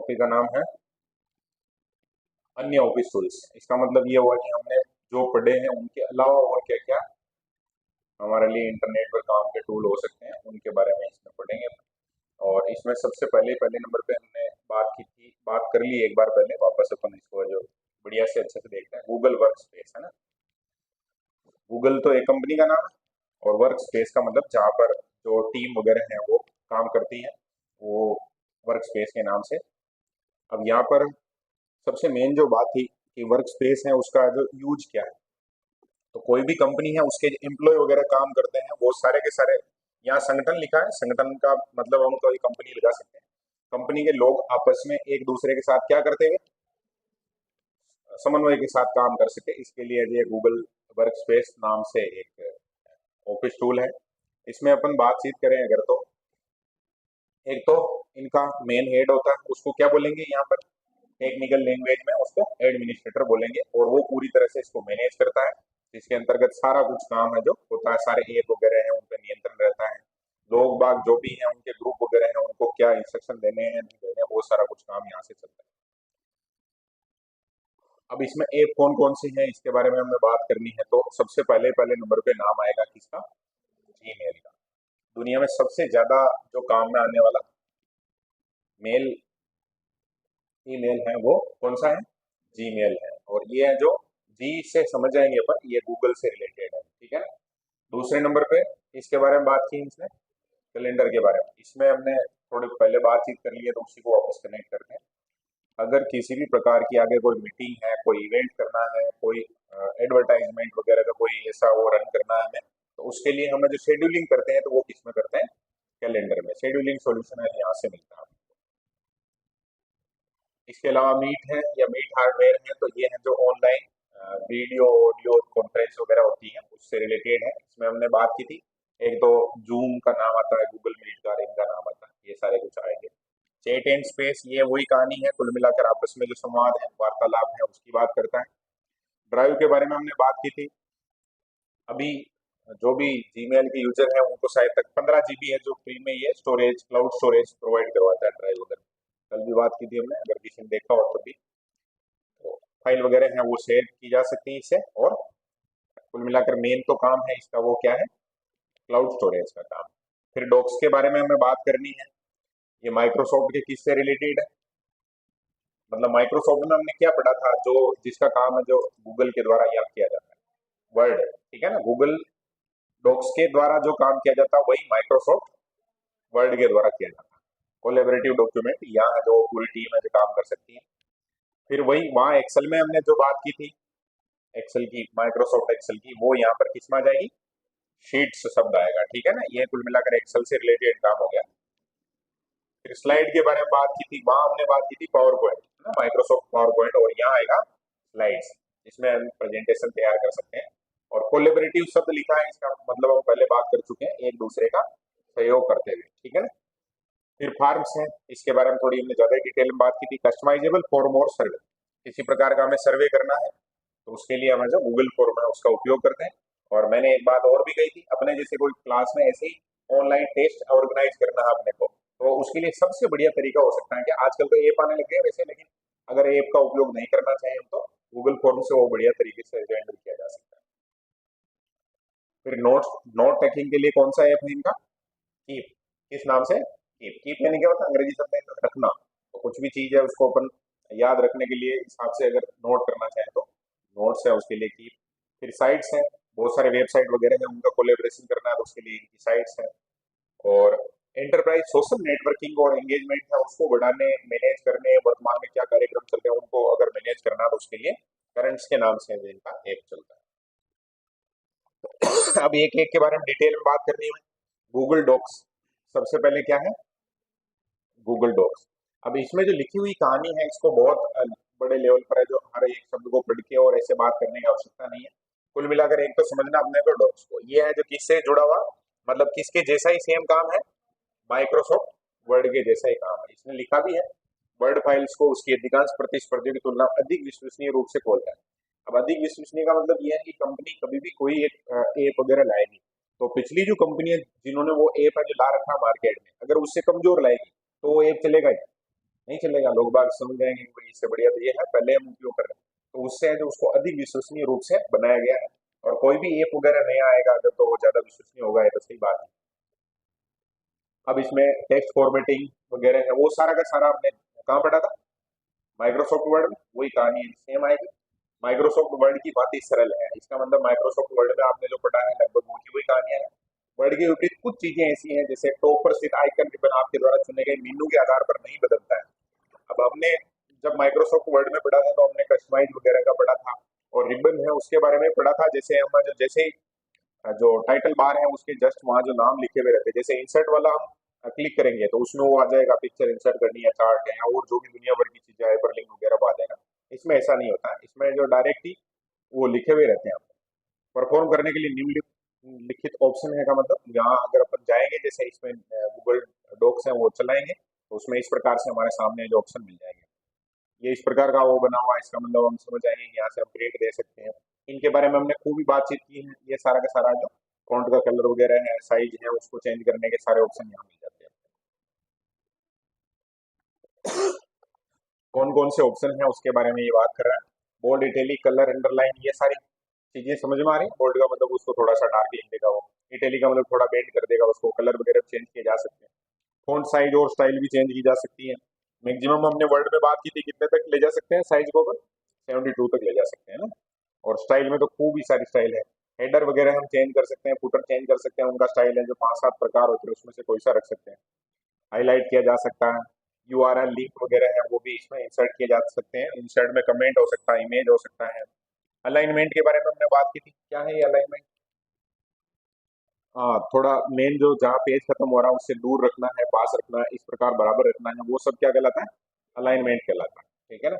Topic का नाम है अन्य ऑफिस टूल्स। इसका मतलब ये हुआ कि हमने जो पढ़े हैं उनके अलावा और क्या क्या हमारे लिए इंटरनेट पर काम के टूल हो सकते हैं उनके बारे में इसमें पढ़ेंगे। और इसमें सबसे पहले पहले नंबर पे हमने बात कर ली एक बार पहले, वापस अपन इसको जो बढ़िया से अच्छे से देखते हैं। गूगल वर्क स्पेस है ना। गूगल तो एक कंपनी का नाम है और वर्क स्पेस का मतलब जहाँ पर जो टीम वगैरह है वो काम करती है, वो वर्क स्पेस के नाम से। अब यहाँ पर सबसे मेन जो बात थी कि वर्क स्पेस है उसका जो यूज क्या है। तो कोई भी कंपनी है उसके एम्प्लॉय वगैरह काम करते हैं वो सारे के सारे, यहाँ संगठन लिखा है, संगठन का मतलब हम कोई कंपनी लगा सकते हैं। कंपनी के लोग आपस में एक दूसरे के साथ क्या करते हैं, समन्वय के साथ काम कर सके, इसके लिए ये गूगल वर्क स्पेस नाम से एक ऑफिस टूल है। इसमें अपन बातचीत करें अगर तो एक तो इनका मेन हेड होता है, उसको क्या बोलेंगे यहाँ पर टेक्निकल लैंग्वेज में उसको एडमिनिस्ट्रेटर बोलेंगे, और वो पूरी तरह से इसको मैनेज करता है, जिसके अंतर्गत सारा कुछ काम है जो होता है, सारे ऐप वगैरह है उन पर नियंत्रण रहता है। लोग बाग जो भी हैं उनके ग्रुप वगैरह हैं उनको क्या इंस्ट्रक्शन देने हैं नहीं देने हैं, वो सारा कुछ काम यहाँ से चलता है। अब इसमें ऐप कौन कौन सी हैं इसके बारे में हमें बात करनी है, तो सबसे पहले पहले नंबर पे नाम आएगा किसका, जीमेल का। दुनिया में सबसे ज्यादा जो काम में आने वाला मेल ईमेल है वो कौन सा है, जीमेल है। और ये है जो जी से समझ जाएंगे अपन, ये गूगल से रिलेटेड है, ठीक है। दूसरे नंबर पे इसके बारे में बात की इसने, कैलेंडर के बारे में। इसमें हमने थोड़ी पहले बातचीत कर ली है तो उसी को वापस कनेक्ट करते हैं। अगर किसी भी प्रकार की आगे कोई मीटिंग है, कोई इवेंट करना है, कोई एडवर्टाइजमेंट वगैरह का कोई ऐसा वो रन करना है हमें, तो उसके लिए हमें जो शेड्यूलिंग करते हैं तो वो किस में करते हैं, कैलेंडर में। शेड्यूलिंग सॉल्यूशन है यहाँ से मिलता है। इसके अलावा मीट है या मीट हार्डवेयर है, तो ये है जो ऑनलाइन वीडियो ऑडियो कॉन्फ्रेंस वगैरह होती है उससे रिलेटेड है। इसमें हमने बात की थी। एक तो जूम का नाम आता है, गूगल मीट का इनका नाम आता है, ये सारे कुछ आएंगे। चैट एंड स्पेस ये वही कहानी है, कुल मिलाकर आपस में जो संवाद है वार्तालाप है उसकी बात करता है। ड्राइव के बारे में हमने बात की थी। अभी जो भी जीमेल के यूजर है उनको शायद तक 15 GB है जो फ्री में ये स्टोरेज, क्लाउड स्टोरेज प्रोवाइड करवाता है ड्राइव वगैरह। कल भी बात की थी हमने, अगर किसी ने देखा हो तो भी, तो फाइल वगैरह है वो शेयर की जा सकती है इससे। और कुल मिलाकर मेन तो काम है इसका वो क्या है, क्लाउड स्टोरेज का काम। फिर डॉक्स के बारे में हमें बात करनी है। ये माइक्रोसॉफ्ट के किससे रिलेटेड है, मतलब माइक्रोसॉफ्ट में हमने क्या पढ़ा था, जो जिसका काम है जो गूगल के द्वारा याद किया जाता है, वर्ड, ठीक है ना। गूगल डॉक्स के द्वारा जो काम किया जाता है वही माइक्रोसॉफ्ट वर्ड के द्वारा किया जाता है। कोलेबरेटिव डॉक्यूमेंट यहाँ है जो पूरी टीम है जो काम कर सकती है। फिर वही वहाँ एक्सेल में हमने जो बात की थी, एक्सेल की, माइक्रोसॉफ्ट एक्सेल की, वो यहाँ पर किस में आ जाएगी, शीट्स शब्द आएगा, ठीक है ना। ये कुल मिलाकर एक्सेल से रिलेटेड काम हो गया। फिर स्लाइड के बारे में बात की थी, वहां हमने बात की थी पावर पॉइंट ना, माइक्रोसॉफ्ट पावर पॉइंट, और यहाँ आएगा स्लाइड्स, इसमें हम प्रेजेंटेशन तैयार कर सकते हैं। और कोलेबरेटिव शब्द लिखा है, इसका मतलब हम पहले बात कर चुके हैं, एक दूसरे का सहयोग करते हुए, ठीक है ना। फिर फार्म्स है, इसके बारे में थोड़ी हमने ज्यादा डिटेल में बात की थी। कस्टमाइजेबल फॉर्म और सर्वे, किसी प्रकार का हमें सर्वे करना है तो उसके लिए हमें जो गूगल फॉर्म है उसका उपयोग करते हैं। और मैंने एक बात और भी कही थी, अपने जैसे कोई क्लास में ऐसे ही ऑनलाइन टेस्ट ऑर्गेनाइज करना है अपने को, तो उसके लिए सबसे बढ़िया तरीका हो सकता है कि आजकल तो ऐप आने लगे हैं वैसे, लेकिन अगर ऐप का उपयोग नहीं करना चाहें हम तो गूगल फॉर्म से वो बढ़िया तरीके से हैंडल किया जा सकता है। फिर नोट्स, नोट टेकिंग के लिए कौन सा ऐप है इनका, कीप, किस नाम से, कीप। कीप यानी क्या होता है, अंग्रेजी शब्द है रखना, तो कुछ भी चीज है उसको अपन याद रखने के लिए हिसाब से अगर नोट करना चाहें तो नोट्स है उसके लिए कीप। फिर साइट्स है, बहुत सारे वेबसाइट वगैरह है उनका कोलेब्रेशन करना है तो उसके लिए इनकी साइट्स है। और एंटरप्राइज सोशल नेटवर्किंग और एंगेजमेंट है उसको बढ़ाने, मैनेज करने, वर्तमान में क्या कार्यक्रम चल रहे हैं उनको अगर मैनेज करना है तो उसके लिए करंट्स के नाम से इनका ऐप चलता है। अब एक एक के बारे में डिटेल में बात करनी है। गूगल डॉक्स, सबसे पहले क्या है, गूगल डॉक्स। अब इसमें जो लिखी हुई कहानी है इसको बहुत बड़े लेवल पर है, जो हर एक शब्द को पढ़ के और ऐसे बात करने की आवश्यकता नहीं है। कुल मिलाकर एक तो समझना अपने को डॉक्स को, ये है जो किससे जुड़ा हुआ, मतलब किसके जैसा ही सेम काम है, माइक्रोसॉफ्ट वर्ड के जैसा ही काम है। इसने लिखा भी है, वर्ड फाइल्स को उसकी अधिकांश प्रतिस्पर्धियों की तुलना अधिक विश्वसनीय रूप से खोलता है। अब अधिक विश्वसनीय का मतलब यह है कि कंपनी कभी भी कोई एक ऐप वगैरह लाएगी तो पिछली जो कंपनी जिन्होंने वो ऐप है जो ला रखा मार्केट में, अगर उससे कमजोर लाएगी तो वो ऐप चलेगा ही, नहीं चलेगा, लोग बाग समझ जाएंगे कि भाई इससे बढ़िया तो ये है, पहले हम उपयोग कर रहे हैं। तो उससे है जो उसको अधिक विश्वसनीय रूप से बनाया गया है। और कोई भी ऐप वगैरह नया आएगा अगर तो वो ज्यादा विश्वसनीय होगा, ये तो सही बात है। अब इसमें टेक्स्ट फॉर्मेटिंग वगैरह है, वो सारा का सारा हमने कहाँ पढ़ा था? माइक्रोसॉफ्ट वर्ड में। वही कहानी सेम आएगी। माइक्रोसॉफ्ट वर्ड की बात ही सरल है, इसका मतलब माइक्रोसॉफ्ट वर्ड में आपने जो पढ़ा है लगभग वो की वही कहानियां है। वर्ड के विपरीत कुछ चीजें ऐसी हैं, जैसे टॉप पर स्थित आइकन रिबन आपके द्वारा चुने गए मेनू के आधार पर नहीं बदलता है। अब हमने जब माइक्रोसॉफ्ट वर्ड में पढ़ा था तो हमने कस्टमाइज वगैरह का पढ़ा था, और रिबन है उसके बारे में पढ़ा था। जैसे हम जो जैसे ही जो टाइटल बार है उसके जस्ट वहाँ जो नाम लिखे हुए रहते हैं, जैसे इंसर्ट वाला हम क्लिक करेंगे तो उसमें वो आ जाएगा, पिक्चर इंसर्ट करनी है, चार्ट है, और जो भी दुनिया भर की चीजें हाइपरलिंक वगैरह वो आ जाएगा। इसमें ऐसा नहीं होता है, इसमें जो डायरेक्ट ही वो लिखे हुए रहते हैं। परफॉर्म करने के लिए निम्नलिखित ऑप्शन है का मतलब, यहाँ अगर अपन जाएंगे जैसे इसमें गूगल डॉक्स है वो चलाएंगे तो उसमें इस प्रकार से हमारे सामने जो ऑप्शन मिल जाएंगे, ये इस प्रकार का वो बना हुआ है, इसका मतलब हम समझ जाएंगे कि यहाँ से हम प्रिंट दे सकते हैं। इनके बारे में हमने खूब ही बातचीत की है। ये सारा का सारा जो फॉन्ट का कलर वगैरह है, साइज है, उसको चेंज करने के सारे ऑप्शन यहाँ मिल जाते हैं। कौन कौन से ऑप्शन है उसके बारे में ये बात कर रहा है। बोल्ड, इटैलिक, कलर, अंडरलाइन, ये सारी चीजें समझ में आ रही है। बोल्ड का मतलब उसको थोड़ा सा डार्क लिख देगा वो, इटैलिक का मतलब थोड़ा बेंड कर देगा उसको, कलर वगैरह चेंज किए जा सकते हैं, फॉन्ट साइज और स्टाइल भी चेंज की जा सकती है। मैक्सिमम हमने वर्ड में बात की थी कितने तक ले जा सकते हैं साइज को, अपन 72 तक ले जा सकते हैं ना। और स्टाइल में तो खूब ही सारी स्टाइल है। हेडर वगैरह हम चेंज कर सकते हैं, फुटर चेंज कर सकते हैं, उनका स्टाइल है जो 5-7 प्रकार होते हैं उसमें से कोई सा रख सकते हैं। हाईलाइट किया जा सकता है, यूआरएल लिंक वगैरह है वो भी इसमें इंसर्ट किए जा सकते हैं। इंसर्ट में कमेंट हो सकता है, इमेज हो सकता है। अलाइनमेंट के बारे में हमने बात की थी, क्या है ये अलाइनमेंट? हाँ, थोड़ा मेन जो जहाँ पेज खत्म हो रहा है उससे दूर रखना है, पास रखना है, इस प्रकार बराबर रखना है, वो सब क्या कहलाता है? अलाइनमेंट कहलाता है। ठीक है ना।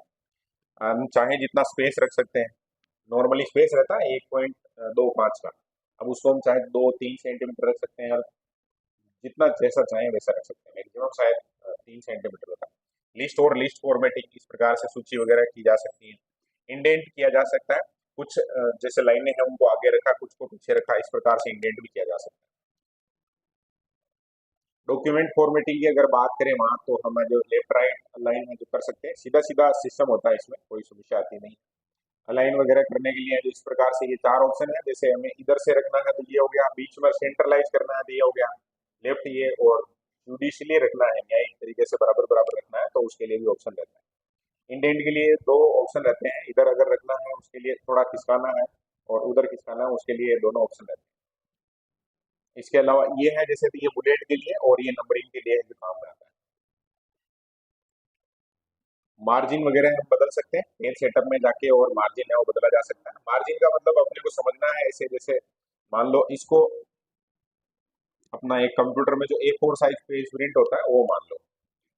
हम चाहे जितना स्पेस रख सकते हैं। नॉर्मली स्पेस रहता है 1.25 का, अब उसको हम चाहे 2-3 सेंटीमीटर रख सकते हैं, और जितना जैसा चाहे वैसा रख सकते हैं। मैक्सिमम शायद 3 सेंटीमीटर होता है। लिस्ट और लिस्ट फॉर्मेटिंग, इस प्रकार से सूची वगैरह की जा सकती है। इंडेंट किया जा सकता है, कुछ जैसे लाइनें हैं उनको आगे रखा, कुछ को पीछे रखा, इस प्रकार से इंडेंट भी किया जा सकता है। डॉक्यूमेंट फॉर्मेटिंग की अगर बात करें वहां, तो हम जो लेफ्ट राइट अलाइन है जो कर सकते हैं, सीधा सीधा सिस्टम होता है, इसमें कोई समस्या आती नहीं। अलाइन वगैरह करने के लिए जो इस प्रकार से ये 4 ऑप्शन है, जैसे हमें इधर से रखना है तो ये हो गया, बीच में सेंट्रलाइज करना है तो ये हो गया लेफ्ट ये, और जुडिशियली रखना है, न्यायिक तरीके से बराबर बराबर रखना है तो उसके लिए भी ऑप्शन रहता है। इंडेंट के लिए 2 ऑप्शन रहते हैं, इधर अगर रखना है उसके लिए थोड़ा खिसकाना है, और उधर खिसकाना है उसके लिए दोनों ऑप्शन रहते हैं। इसके अलावा ये है जैसे कि ये बुलेट के लिए और ये नंबरिंग के लिए जो काम रहता है। मार्जिन वगैरह हम बदल सकते हैं, पेज सेटअप में जाके, और मार्जिन है वो बदला जा सकता है। मार्जिन का मतलब अपने को समझना है ऐसे, जैसे मान लो इसको अपना एक कंप्यूटर में जो A4 साइज पेज प्रिंट होता है वो मान लो,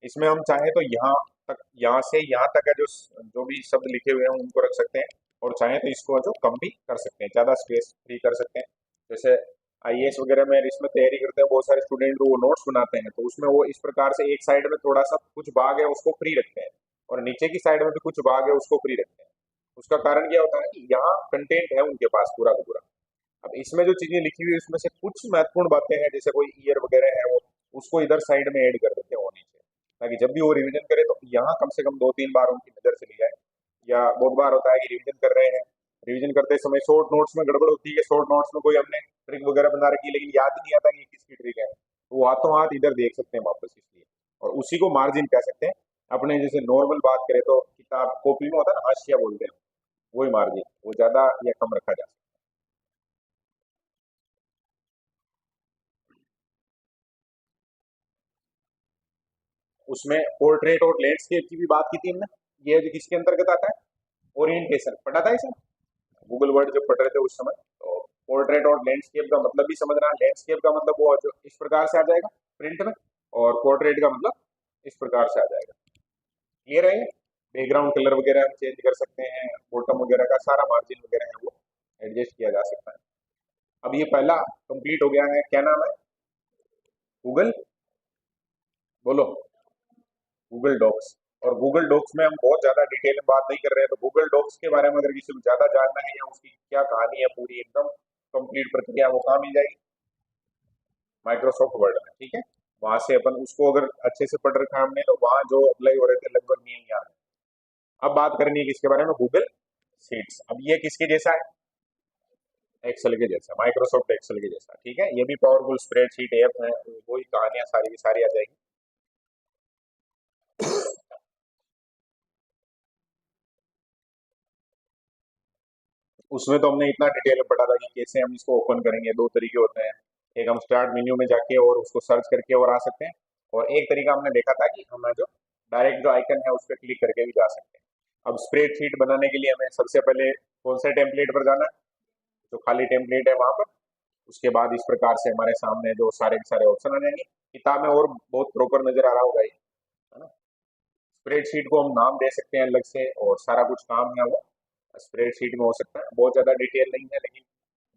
इसमें हम चाहे तो यहाँ तक, यहाँ से यहाँ तक का जो जो भी शब्द लिखे हुए हैं उनको रख सकते हैं, और चाहे तो इसको जो कम भी कर सकते हैं, ज्यादा स्पेस फ्री कर सकते हैं। जैसे आईएएस वगैरह में इसमें तैयारी करते हैं बहुत सारे स्टूडेंट, वो नोट्स बनाते हैं तो उसमें वो इस प्रकार से एक साइड में थोड़ा सा कुछ भाग है उसको फ्री रखते हैं, और नीचे की साइड में भी कुछ भाग है उसको फ्री रखते हैं। उसका कारण क्या होता है कि यहाँ कंटेंट है उनके पास पूरा का पूरा। अब इसमें जो चीजें लिखी हुई है उसमें से कुछ महत्वपूर्ण बातें हैं, जैसे कोई ईयर वगैरह है वो, उसको इधर साइड में ऐड कर देते हैं वो नीचे, ताकि जब भी वो रिवीजन करे तो यहाँ कम से कम 2-3 बार उनकी नजर चली जाए। या बहुत बार होता है कि रिवीजन कर रहे हैं, रिवीजन करते समय शॉर्ट नोट्स में गड़बड़ होती है, शॉर्ट नोट्स में कोई हमने ट्रिक वगैरह बना रखी है लेकिन याद ही नहीं आता कि ये किसकी ट्रिक है, तो वो हाथों हाथ इधर देख सकते हैं वापस, इसलिए। और उसी को मार्जिन कह सकते हैं। अपने जैसे नॉर्मल बात करें तो किताब कॉपी में होता है ना, हाशिया बोलते हैं, वही मार्जिन, वो ज्यादा या कम रखा जा सकता है। उसमें पोर्ट्रेट और लैंडस्केप की भी बात की थी हमने, ये जो किसके अंतर्गत आता है? ओरिएंटेशन पढ़ा था इसे गूगल वर्ड जब पढ़ रहे थे उस समय। तो पोर्ट्रेट और लैंडस्केप का मतलब भी समझना, लैंडस्केप का मतलब वो जो इस प्रकार से आ जाएगा प्रिंट में, और पोर्ट्रेट का मतलब इस प्रकार से आ जाएगा। क्लियर है? बैकग्राउंड कलर वगैरह हम चेंज कर सकते हैं, बॉटम वगैरह का सारा मार्जिन वगैरह है वो एडजस्ट किया जा सकता है। अब ये पहला कंप्लीट हो गया है, क्या नाम है? गूगल, बोलो। Google Docs. और गूगल डॉक्स में हम बहुत ज्यादा डिटेल में बात नहीं कर रहे हैं, तो गूगल डॉक्स के बारे में अगर किसी को ज्यादा जानना है या उसकी क्या कहानी है पूरी एकदम कंप्लीट प्रक्रिया, वो कहाँ मिल जाएगी? माइक्रोसॉफ्ट वर्ड में, ठीक है। वहां से अपन उसको अगर अच्छे से पढ़ रखा है हमने तो वहां जो अप्लाई हो रहे थे लगभग नियम याद है। अब बात करनी है किसके बारे में, गूगल शीट्स। अब ये किसके जैसा है, एक्सेल के जैसा, माइक्रोसॉफ्ट एक्सेल के जैसा, ठीक है। ये भी पावरफुल स्प्रेडशीट ऐप है, वही कहानियां सारी की सारी आ जाएगी। उसमें तो हमने इतना डिटेल में पढ़ा था कि कैसे हम इसको ओपन करेंगे। दो तरीके होते हैं, एक हम स्टार्ट मेन्यू में जाके और उसको सर्च करके और आ सकते हैं, और एक तरीका हमने देखा था कि हम जो डायरेक्ट जो आइकन है उस पर क्लिक करके भी जा सकते हैं। अब स्प्रेडशीट बनाने के लिए हमें सबसे पहले कौन से टेम्पलेट पर जाना है, जो खाली टेम्पलेट है वहां पर। उसके बाद इस प्रकार से हमारे सामने जो सारे के सारे ऑप्शन आ जाएंगे। किताब में और बहुत प्रॉपर नजर आ रहा होगा ये, है ना। स्प्रेडशीट को हम नाम दे सकते हैं अलग से, और सारा कुछ काम है वो स्प्रेडशीट में हो सकता है। बहुत ज्यादा डिटेल नहीं है, लेकिन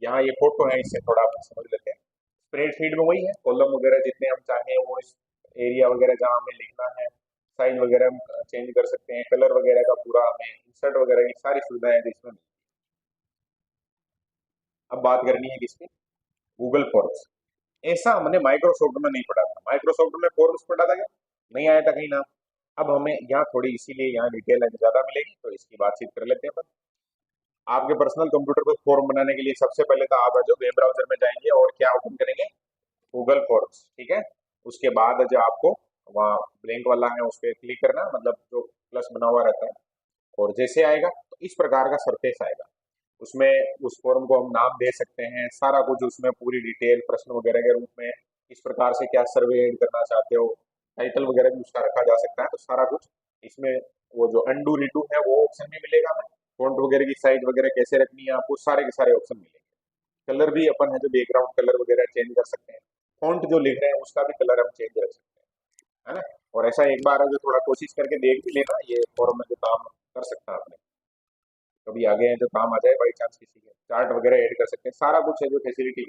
यहाँ ये फोटो है, इससे थोड़ा आप समझ लेते हैं। स्प्रेडशीट में वही है, कॉलम वगैरह जितने हम चाहें वो, इस एरिया वगैरह जहाँ हमें लिखना है, साइज वगैरह हम चेंज कर सकते हैं, कलर वगैरह का पूरा हमें इंसर्ट वगैरह की सारी सुविधाएं इसमें। अब बात करनी है किसकी, गूगल फॉर्म्स। ऐसा हमने माइक्रोसॉफ्ट में नहीं पढ़ा था। माइक्रोसॉफ्ट में फॉर्म्स पढ़ा था क्या, नहीं आया था कहीं नाम। अब हमें यहाँ थोड़ी इसीलिए यहाँ डिटेल ज्यादा मिलेगी, तो इसकी बातचीत कर लेते हैं अपन। आपके पर्सनल कंप्यूटर पर फॉर्म बनाने के लिए सबसे पहले तो आप जो वेब ब्राउजर में जाएंगे और क्या ओपन करेंगे, गूगल फॉर्म्स, ठीक है। उसके बाद जो आपको वहाँ ब्लैंक वाला है उस पर क्लिक करना, मतलब जो प्लस बना हुआ रहता है, और जैसे आएगा तो इस प्रकार का सरफेस आएगा। उसमें उस फॉर्म को हम नाम दे सकते हैं, सारा कुछ उसमें पूरी डिटेल प्रश्न वगैरह के रूप में, इस प्रकार से क्या सर्वे ऐड करना चाहते हो, टाइटल वगैरह भी उसका रखा जा सकता है। तो सारा कुछ इसमें, वो जो अंडू रिडू है वो ऑप्शन भी मिलेगा हमें, फॉन्ट वगैरह की साइज वगैरह कैसे रखनी है आपको, सारे के सारे ऑप्शन मिलेंगे। कलर भी अपन है जो बैकग्राउंड कलर वगैरह चेंज कर सकते हैं, फॉन्ट जो लिख रहे हैं उसका भी कलर हम चेंज कर सकते हैं, है ना। और ऐसा एक बार जो थोड़ा कोशिश करके देख भी लेना, ये फॉर्म में जो काम कर सकता है आपने, कभी आगे जो काम आ जाए बाई चांस किसी के, चार्ट वगैरह ऐड कर सकते हैं, सारा कुछ है जो फैसिलिटी।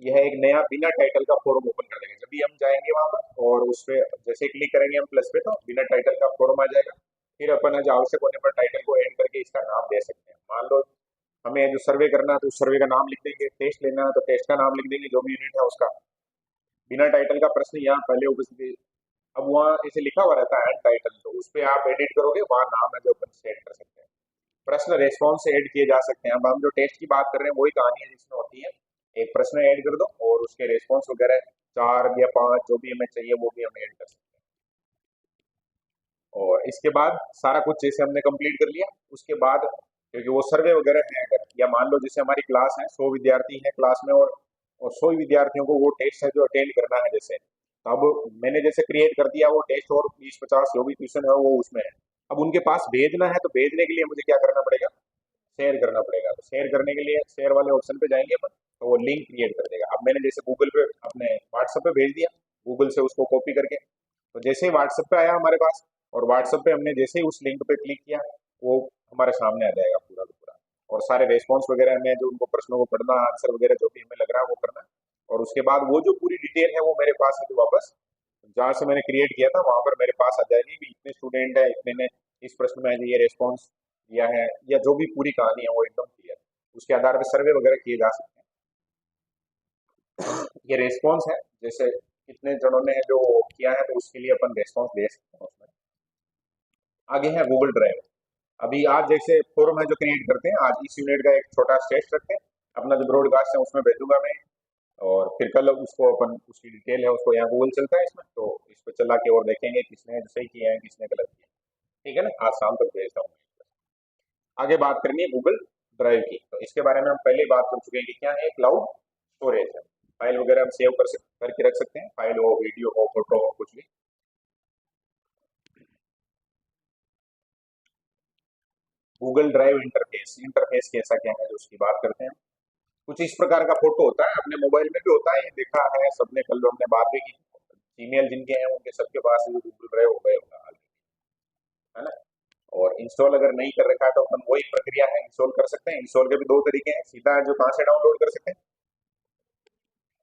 यह एक नया बिना टाइटल का फॉर्म ओपन कर देंगे जब भी हम जाएंगे वहां पर, और उस पर जैसे क्लिक करेंगे हम प्लस पे तो बिना टाइटल का फॉर्म आ जाएगा। फिर अपन जो आवश्यक होने पर टाइटल को ऐड करके इसका नाम दे सकते हैं। मान लो हमें जो सर्वे करना है तो उस सर्वे का नाम लिख देंगे, टेस्ट लेना है तो टेस्ट का नाम लिख देंगे, जो भी यूनिट है उसका। बिना टाइटल का प्रश्न यहाँ पहले उपस्थित है। अब वहाँ ऐसे लिखा हुआ रहता है एड टाइटल, तो उस पर आप एडिट करोगे, वहाँ नाम है जो अपन सेट कर सकते हैं। प्रश्न रेस्पॉन्स से ऐड किए जा सकते हैं। अब हम जो टेस्ट की बात कर रहे हैं वही कहानी है जिसमें होती है, एक प्रश्न ऐड कर दो और उसके रेस्पॉन्स वगैरह 4 या 5 जो भी हमें चाहिए वो भी हम ऐड कर सकते हैं। और इसके बाद सारा कुछ जैसे हमने कंप्लीट कर लिया, उसके बाद क्योंकि वो सर्वे वगैरह है अगर, या मान लो जैसे हमारी क्लास है 100 विद्यार्थी हैं क्लास में, और 100 विद्यार्थियों को वो टेस्ट है जो अटेंड करना है जैसे, तो अब मैंने जैसे क्रिएट कर दिया वो टेस्ट, और 20-50 जो भी ट्यूशन है वो उसमें है। अब उनके पास भेजना है तो भेजने के लिए मुझे क्या करना पड़ेगा, शेयर करना पड़ेगा। तो शेयर करने के लिए शेयर वाले ऑप्शन पे जाएंगे अपन, तो वो लिंक क्रिएट कर देगा। अब मैंने जैसे गूगल पे अपने व्हाट्सएप पे भेज दिया, गूगल से उसको कॉपी करके, तो जैसे ही व्हाट्सएप पे आया हमारे पास, और व्हाट्सएप पे हमने जैसे ही उस लिंक पे क्लिक किया, वो हमारे सामने आ जाएगा पूरा का पूरा, और सारे रेस्पॉन्स वगैरह हमें जो उनको प्रश्नों को पढ़ना, आंसर वगैरह जो भी हमें लग रहा है वो करना। और उसके बाद वो जो पूरी डिटेल है वो मेरे पास है जो वापस जहाँ से मैंने क्रिएट किया था वहां पर मेरे पास आ जाएगी कि इतने स्टूडेंट है, इतने ने इस प्रश्न में ये रेस्पॉन्स दिया है, या जो भी पूरी कहानी है वो एकदम क्लियर। उसके आधार पर सर्वे वगैरह किए जा सकते हैं। ये रेस्पॉन्स है, जैसे कितने जनों ने जो किया है तो उसके लिए अपन रेस्पॉन्स दे सकते हैं उसमें। आगे है गूगल ड्राइव। अभी आज जैसे फोरम है जो क्रिएट करते हैं, आज इस यूनिट का एक छोटा टेस्ट रखते हैं, अपना जो ब्रॉडकास्ट है उसमें भेजूंगा मैं, और फिर कल उसको अपन उसकी डिटेल है उसको, यहाँ गूगल चलता है इसमें, तो इस पर चला के और देखेंगे किसने सही किया है किसने गलत किया। ठीक है ना, आज शाम तक भेजता हूँ। आगे बात करनी है गूगल ड्राइव की, तो इसके बारे में हम पहले ही बात कर चुके हैं कि क्या है, क्लाउड स्टोरेज है। फाइल वगैरह हम सेव करके रख सकते हैं, फाइल हो, वीडियो हो, फोटो हो, कुछ भी। गूगल ड्राइव इंटरफेस, इंटरफेस कैसा क्या है जो उसकी बात करते हैं। कुछ इस प्रकार का फोटो होता है, अपने मोबाइल में भी होता है, ये देखा है सबने, कल जो हमने बात भी की। ईमेल जिनके हैं उनके सबके पास गूगल ड्राइव हो गए होगा, है ना। और इंस्टॉल अगर नहीं कर रखा है तो अपन वही प्रक्रिया है, इंस्टॉल कर सकते हैं। इंस्टॉल के भी दो तरीके हैं, सीधा जो कहाँ से डाउनलोड कर सकते हैं,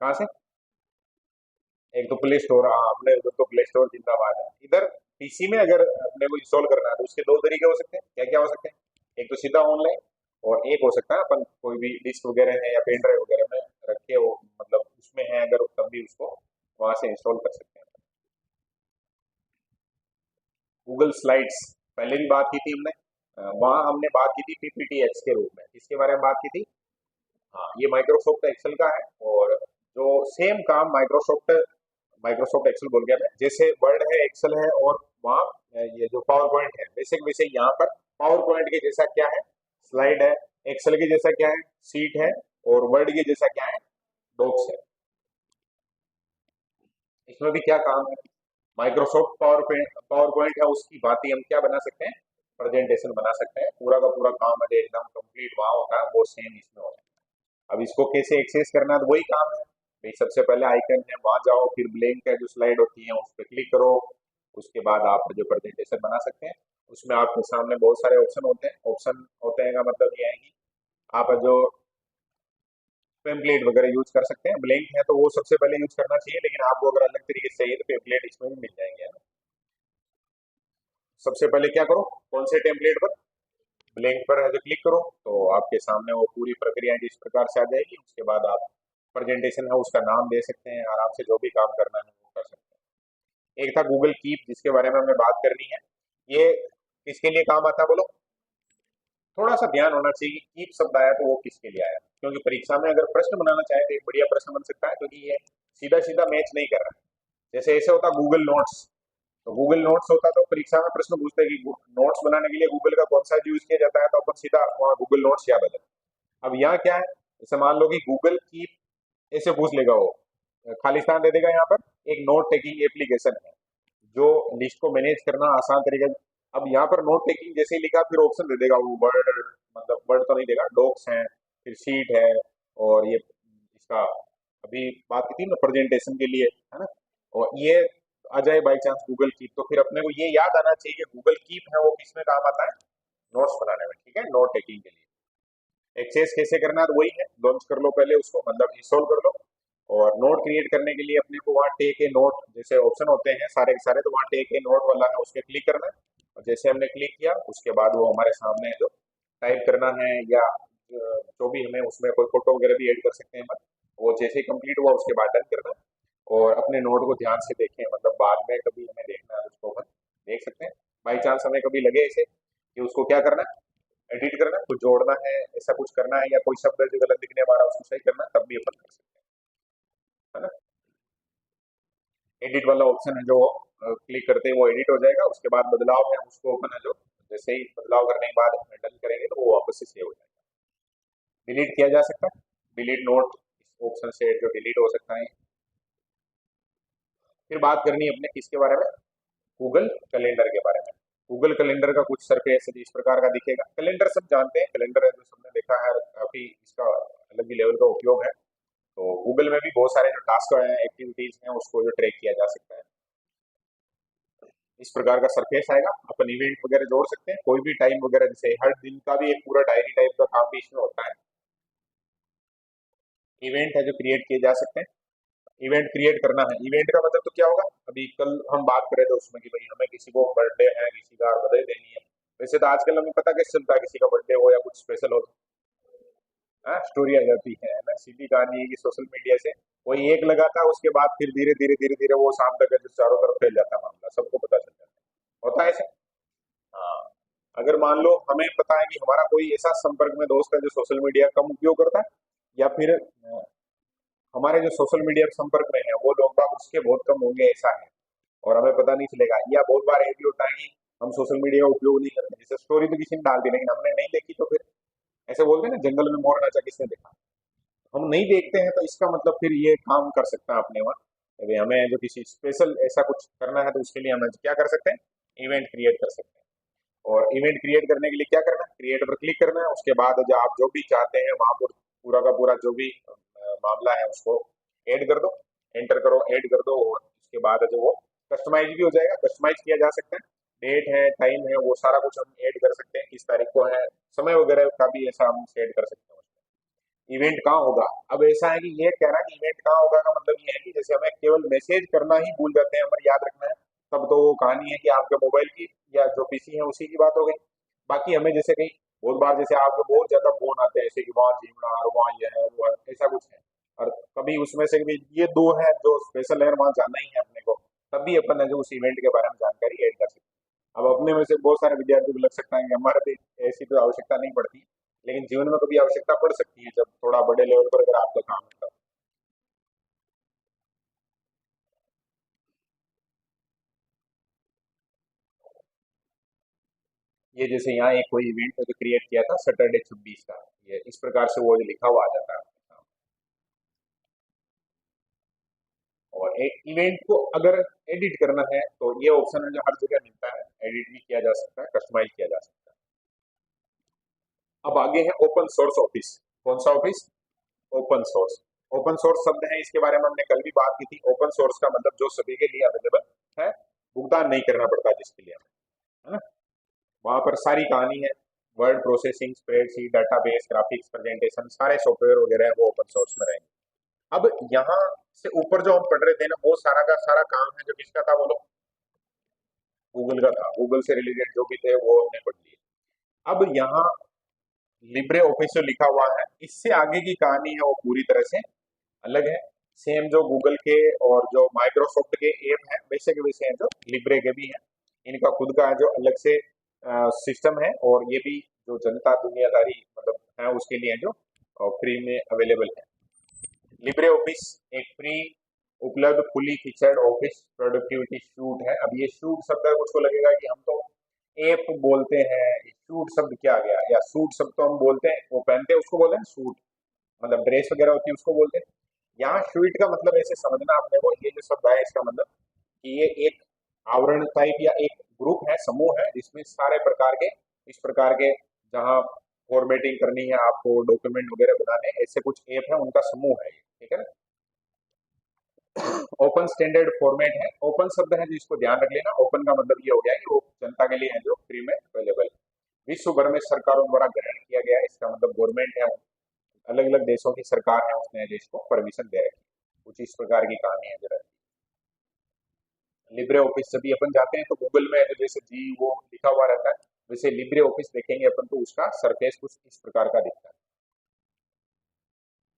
कहाँ से, एक तो प्ले स्टोर, हाँ अपने उधर तो प्ले स्टोर जिंदाबाद है। इधर पीसी में अगर अपने को इंस्टॉल करना है तो उसके दो तरीके हो सकते हैं, क्या क्या हो सकते हैं, एक तो सीधा ऑनलाइन, और एक हो सकता है अपन कोई भी डिस्क वगैरह है या पेन ड्राइव वगैरह में रख के वो, मतलब उसमें है अगर तब भी उसको वहां से इंस्टॉल कर सकते हैं। गूगल स्लाइड्स पहले भी बात की थी हमने, वहां हमने बात की थी पीपीटीएक्स के रूप में, किसके बारे में बात की थी? हाँ, ये माइक्रोसॉफ्ट एक्सेल का है। और जो सेम काम माइक्रोसॉफ्ट माइक्रोसॉफ्ट एक्सेल बोल गया मैं, जैसे वर्ड है, एक्सेल है, और वहाँ ये जो पावर पॉइंट है, वैसे वैसे यहाँ पर पावर पॉइंट के जैसा क्या है? स्लाइड है। एक्सेल के जैसा क्या है? सीट है। और वर्ड के जैसा क्या है? डॉक्स है। इसमें भी क्या काम है? माइक्रोसॉफ्ट पावर पॉइंट है, उसकी बात ही हम क्या बना सकते हैं? प्रेजेंटेशन बना सकते हैं। पूरा का पूरा काम है एकदम कंप्लीट वहाँ होता है, वो सेम इसमें होता है। अब इसको कैसे एक्सेस करना है, तो वही काम है भाई। सबसे पहले आइकन है, वहां जाओ, फिर ब्लैंक है जो स्लाइड होती है उस पर क्लिक करो। उसके बाद आप जो प्रेजेंटेशन बना सकते हैं, उसमें आपके सामने बहुत सारे ऑप्शन होते हैं। ऑप्शन होते हैं का मतलब ये है कि आप जो टेम्पलेट वगैरह यूज कर सकते हैं। ब्लैंक है तो वो सबसे पहले यूज करना चाहिए, लेकिन आपको अगर अलग तरीके से चाहिए तो टेम्पलेट इसमें भी मिल जाएंगे, है ना। सबसे पहले क्या करो, कौन से टेम्पलेट पर? ब्लैंक पर है जो क्लिक करो, तो आपके सामने वो पूरी प्रक्रिया जिस प्रकार से आ जाएगी। उसके बाद आप प्रेजेंटेशन है उसका नाम दे सकते हैं, आराम से जो भी काम करना है वो कर सकते हैं। एक था गूगल कीप, जिसके बारे में हमें बात करनी है। ये किसके लिए काम आता है बोलो? थोड़ा सा ध्यान होना चाहिए कि कीप शब्द आया तो वो किसके लिए आया, क्योंकि परीक्षा में अगर प्रश्न बनाना चाहे तो एक बढ़िया प्रश्न बन सकता है, क्योंकि ये सीधा सीधा मैच नहीं कर रहा है। जैसे ऐसे होता गूगल नोट्स, तो गूगल नोट्स होता तो परीक्षा में प्रश्न पूछते हैं कि नोट्स बनाने के लिए गूगल का कौन सा यूज किया जाता है, तो अपन सीधा वहाँ गूगल नोट्स याद आ जाता है। अब यहाँ क्या है, जैसे मान लो कि गूगल की ऐसे पूछ लेगा, वो खाली स्थान दे देगा। यहाँ पर एक नोट टेकिंग एप्लीकेशन है जो लिस्ट को मैनेज करना आसान तरीके से। अब यहाँ पर नोट टेकिंग जैसे ही लिखा, फिर ऑप्शन दे देगा वो वर्ड, मतलब वर्ड तो नहीं देगा, डॉक्स है, फिर शीट है, और ये इसका अभी बात की थी ना प्रेजेंटेशन के लिए, है ना। और ये आ जाए बाई चांस गूगल कीप, तो फिर अपने को ये याद आना चाहिए कि गूगल कीप है वो किस में काम आता है? नोट्स बनाने में, ठीक है, नोट टेकिंग के लिए। एक्सेस कैसे करना है, तो वही है, लॉन्च कर लो पहले उसको, मतलब इंस्टॉल कर लो। और नोट क्रिएट करने के लिए अपने को वहाँ टेक ए नोट जैसे ऑप्शन होते हैं सारे के सारे, तो वहाँ टेक ए नोट वाला है, उस पर क्लिक करना है। और जैसे हमने क्लिक किया, उसके बाद वो हमारे सामने है जो टाइप करना है, या जो भी हमें उसमें कोई फोटो वगैरह भी ऐड कर सकते हैं, वो जैसे ही कंप्लीट हुआ उसके बाद डन करना है। और अपने नोट को ध्यान से देखें, मतलब बाद में कभी हमें देखना है उसको अपन देख सकते हैं। बाई चांस हमें कभी लगे ऐसे कि उसको क्या करना है, एडिट करना है, कुछ जोड़ना है, ऐसा कुछ करना है, या कोई शब्द जो गलत दिखने वाला है उसको सही करना है, तब भी अपन कर सकते हैं, है ना। एडिट वाला ऑप्शन है जो क्लिक करते ही वो एडिट हो जाएगा। उसके बाद बदलाव है उसको अपन है जो जैसे ही बदलाव करने के बाद डन करेंगे तो वो वापस से सेव हो जाएगा। डिलीट किया जा सकता है, डिलीट नोट इस ऑप्शन से जो डिलीट हो सकता है। फिर बात करनी है अपने किसके बारे में? गूगल कैलेंडर के बारे में। गूगल कैलेंडर का कुछ सरफेस इस प्रकार का दिखेगा। कैलेंडर सब जानते हैं, कैलेंडर है जो सबने देखा है, काफी इसका अलग ही लेवल का उपयोग है। तो गूगल में भी बहुत सारे जो टास्क हैं, एक्टिविटीज हैं, उसको जो ट्रैक किया जा सकता है। इस प्रकार का सरफेस आएगा। अपन इवेंट वगैरह जोड़ सकते हैं, कोई भी टाइम वगैरह, जैसे हर दिन का भी एक पूरा डायरी टाइप का काम भी इसमें होता है। इवेंट है जो क्रिएट किए जा सकते हैं। इवेंट क्रिएट करना है, इवेंट का मतलब तो क्या होगा, अभी कल हम बात करें तो उसमें कि भाई हमें किसी को बर्थडे है, किसी का बधाई देनी है। वैसे तो आजकल हमें पता कैसे चलता है किसी का बर्थडे हो या कुछ स्पेशल हो, हाँ स्टोरी आ जाती है ना। सीधी कहानी है कि सोशल मीडिया से कोई एक लगाता है, उसके बाद फिर धीरे धीरे धीरे धीरे वो शाम तक जो चारों तरफ फैल जाता है, मामला सबको पता चल जाता है, होता है ऐसे। हाँ, अगर मान लो हमें पता है कि हमारा कोई ऐसा संपर्क में दोस्त है जो सोशल मीडिया कम उपयोग करता है, या फिर हमारे जो सोशल मीडिया संपर्क में है वो लोग बाग उसके बहुत कम होंगे, ऐसा है, और हमें पता नहीं चलेगा। या बहुत बार ये भी होता है कि हम सोशल मीडिया का उपयोग नहीं करते, जैसे स्टोरी तो किसी ने डाल दी लेकिन हमने नहीं देखी, तो फिर ऐसे बोलते हैं ना, जंगल में मोर नाचा किसने देखा। हम नहीं देखते हैं तो इसका मतलब फिर ये काम कर सकता है अपने वहाँ। अभी हमें जो किसी स्पेशल ऐसा कुछ करना है तो उसके लिए हमें क्या कर सकते हैं, इवेंट क्रिएट कर सकते हैं। और इवेंट क्रिएट करने के लिए क्या करना है, क्रिएट पर क्लिक करना है। उसके बाद जो आप जो भी चाहते हैं वहां पर पूरा का पूरा जो भी मामला है उसको ऐड कर दो, एंटर करो, ऐड कर दो, और उसके बाद जो वो कस्टमाइज भी हो जाएगा, कस्टमाइज किया जा सकता है। डेट है, टाइम है, वो सारा कुछ हम ऐड कर सकते हैं, किस तारीख को है, समय वगैरह का भी ऐसा हम ऐड कर सकते हैं। इवेंट कहाँ होगा, अब ऐसा है कि ये कह रहा है कि इवेंट कहाँ होगा का मतलब ये है कि जैसे हमें केवल मैसेज करना ही भूल जाते हैं, हमें याद रखना है, तब तो वो कहानी है कि आपके मोबाइल की या जो पीसी है उसी की बात हो गई। बाकी हमें जैसे कहीं बहुत बार जैसे आपको बहुत ज्यादा फोन आते हैं ऐसे कि वहाँ जीवना और वहाँ ये है वो है, ऐसा कुछ है, और कभी उसमें से भी ये दो है जो स्पेशल है, वहां जाना ही है अपने को, तब भी अपन है जो उस इवेंट के बारे में जानकारी ऐड कर सकते हैं। अब अपने में से बहुत सारे विद्यार्थी को लग सकता है कि हमारे भी ऐसी तो आवश्यकता नहीं पड़ती, लेकिन जीवन में कभी आवश्यकता पड़ सकती है जब थोड़ा बड़े लेवल पर अगर आपका काम है तब। ये जैसे यहाँ एक कोई इवेंट जो क्रिएट किया था सैटरडे 26 का, ये इस प्रकार से वो जो लिखा हुआ आ जाता है। और एक इवेंट को अगर एडिट करना है तो ये ऑप्शन है जो हर जगह मिलता है, एडिट भी किया जा सकता है, कस्टमाइज किया जा सकता है। अब आगे है ओपन सोर्स ऑफिस। कौन सा office? Open source. Open source शब्द है, इसके बारे में हमने कल भी बात की थी। ओपन सोर्स का मतलब जो सभी के लिए अवेलेबल है, भुगतान नहीं करना पड़ता जिसके लिए हमें, है ना। वहां पर सारी कहानी है, word processing, spreadsheet, database, graphics, presentation, सारे सॉफ्टवेयर वगैरह है वो ओपन सोर्स में रहेंगे। अब यहाँ से ऊपर जो हम पढ़ रहे थे ना, वो सारा का सारा काम है जो किसका था बोलो? गूगल का था। गूगल से रिलेटेड जो भी थे वो हमने पढ़ लिए। अब यहाँ लिब्रे ऑफिस जो लिखा हुआ है, इससे आगे की कहानी है वो पूरी तरह से अलग है। सेम जो गूगल के और जो माइक्रोसॉफ्ट के एप है, वैसे के वैसे हैं जो लिब्रे के भी हैं। इनका खुद का जो अलग से सिस्टम है, और ये भी जो जनता दुनियादारी मतलब है उसके लिए है जो फ्री में अवेलेबल है। लिब्रे ऑफिस एक फ्री उपलब्ध fully featured office productivity suit है। अब ये सूट शब्द है, कुछ को लगेगा कि हम तो एप बोलते हैं, सूट शब्द क्या आ गया, या सूट शब्द तो हम बोलते हैं, वो पहनते हैं उसको बोलते हैं सूट, मतलब ड्रेस वगैरह होती है उसको बोलते हैं। यहाँ स्वीट का मतलब ऐसे समझना आपने को, ये जो शब्द है इसका मतलब कि ये एक आवरण टाइप या एक ग्रुप है, समूह है, जिसमें सारे प्रकार के इस प्रकार के, जहाँ फॉर्मेटिंग करनी है आपको, डॉक्यूमेंट वगैरह बनाने, ऐसे कुछ ऐप है उनका समूह है ये, ठीक है ना। ओपन स्टैंडर्ड फॉर्मेट है। ओपन शब्द है जिसको ध्यान रख लेना, ओपन का मतलब ये हो गया कि वो जनता के लिए है जो फ्री में अवेलेबल है। विश्व भर में सरकारों द्वारा ग्रहण किया गया है, इसका मतलब गवर्नमेंट है, अलग अलग देशों की सरकार है उसने देश को परमिशन दे रखी है। कुछ इस प्रकार की कहानी है जरा। लिब्रे ऑफिस जब भी अपन जाते हैं तो गूगल में जो जैसे जी वो लिखा हुआ रहता है, वैसे लिब्रे ऑफिस देखेंगे अपन तो उसका सरफेस कुछ इस प्रकार का दिखता है।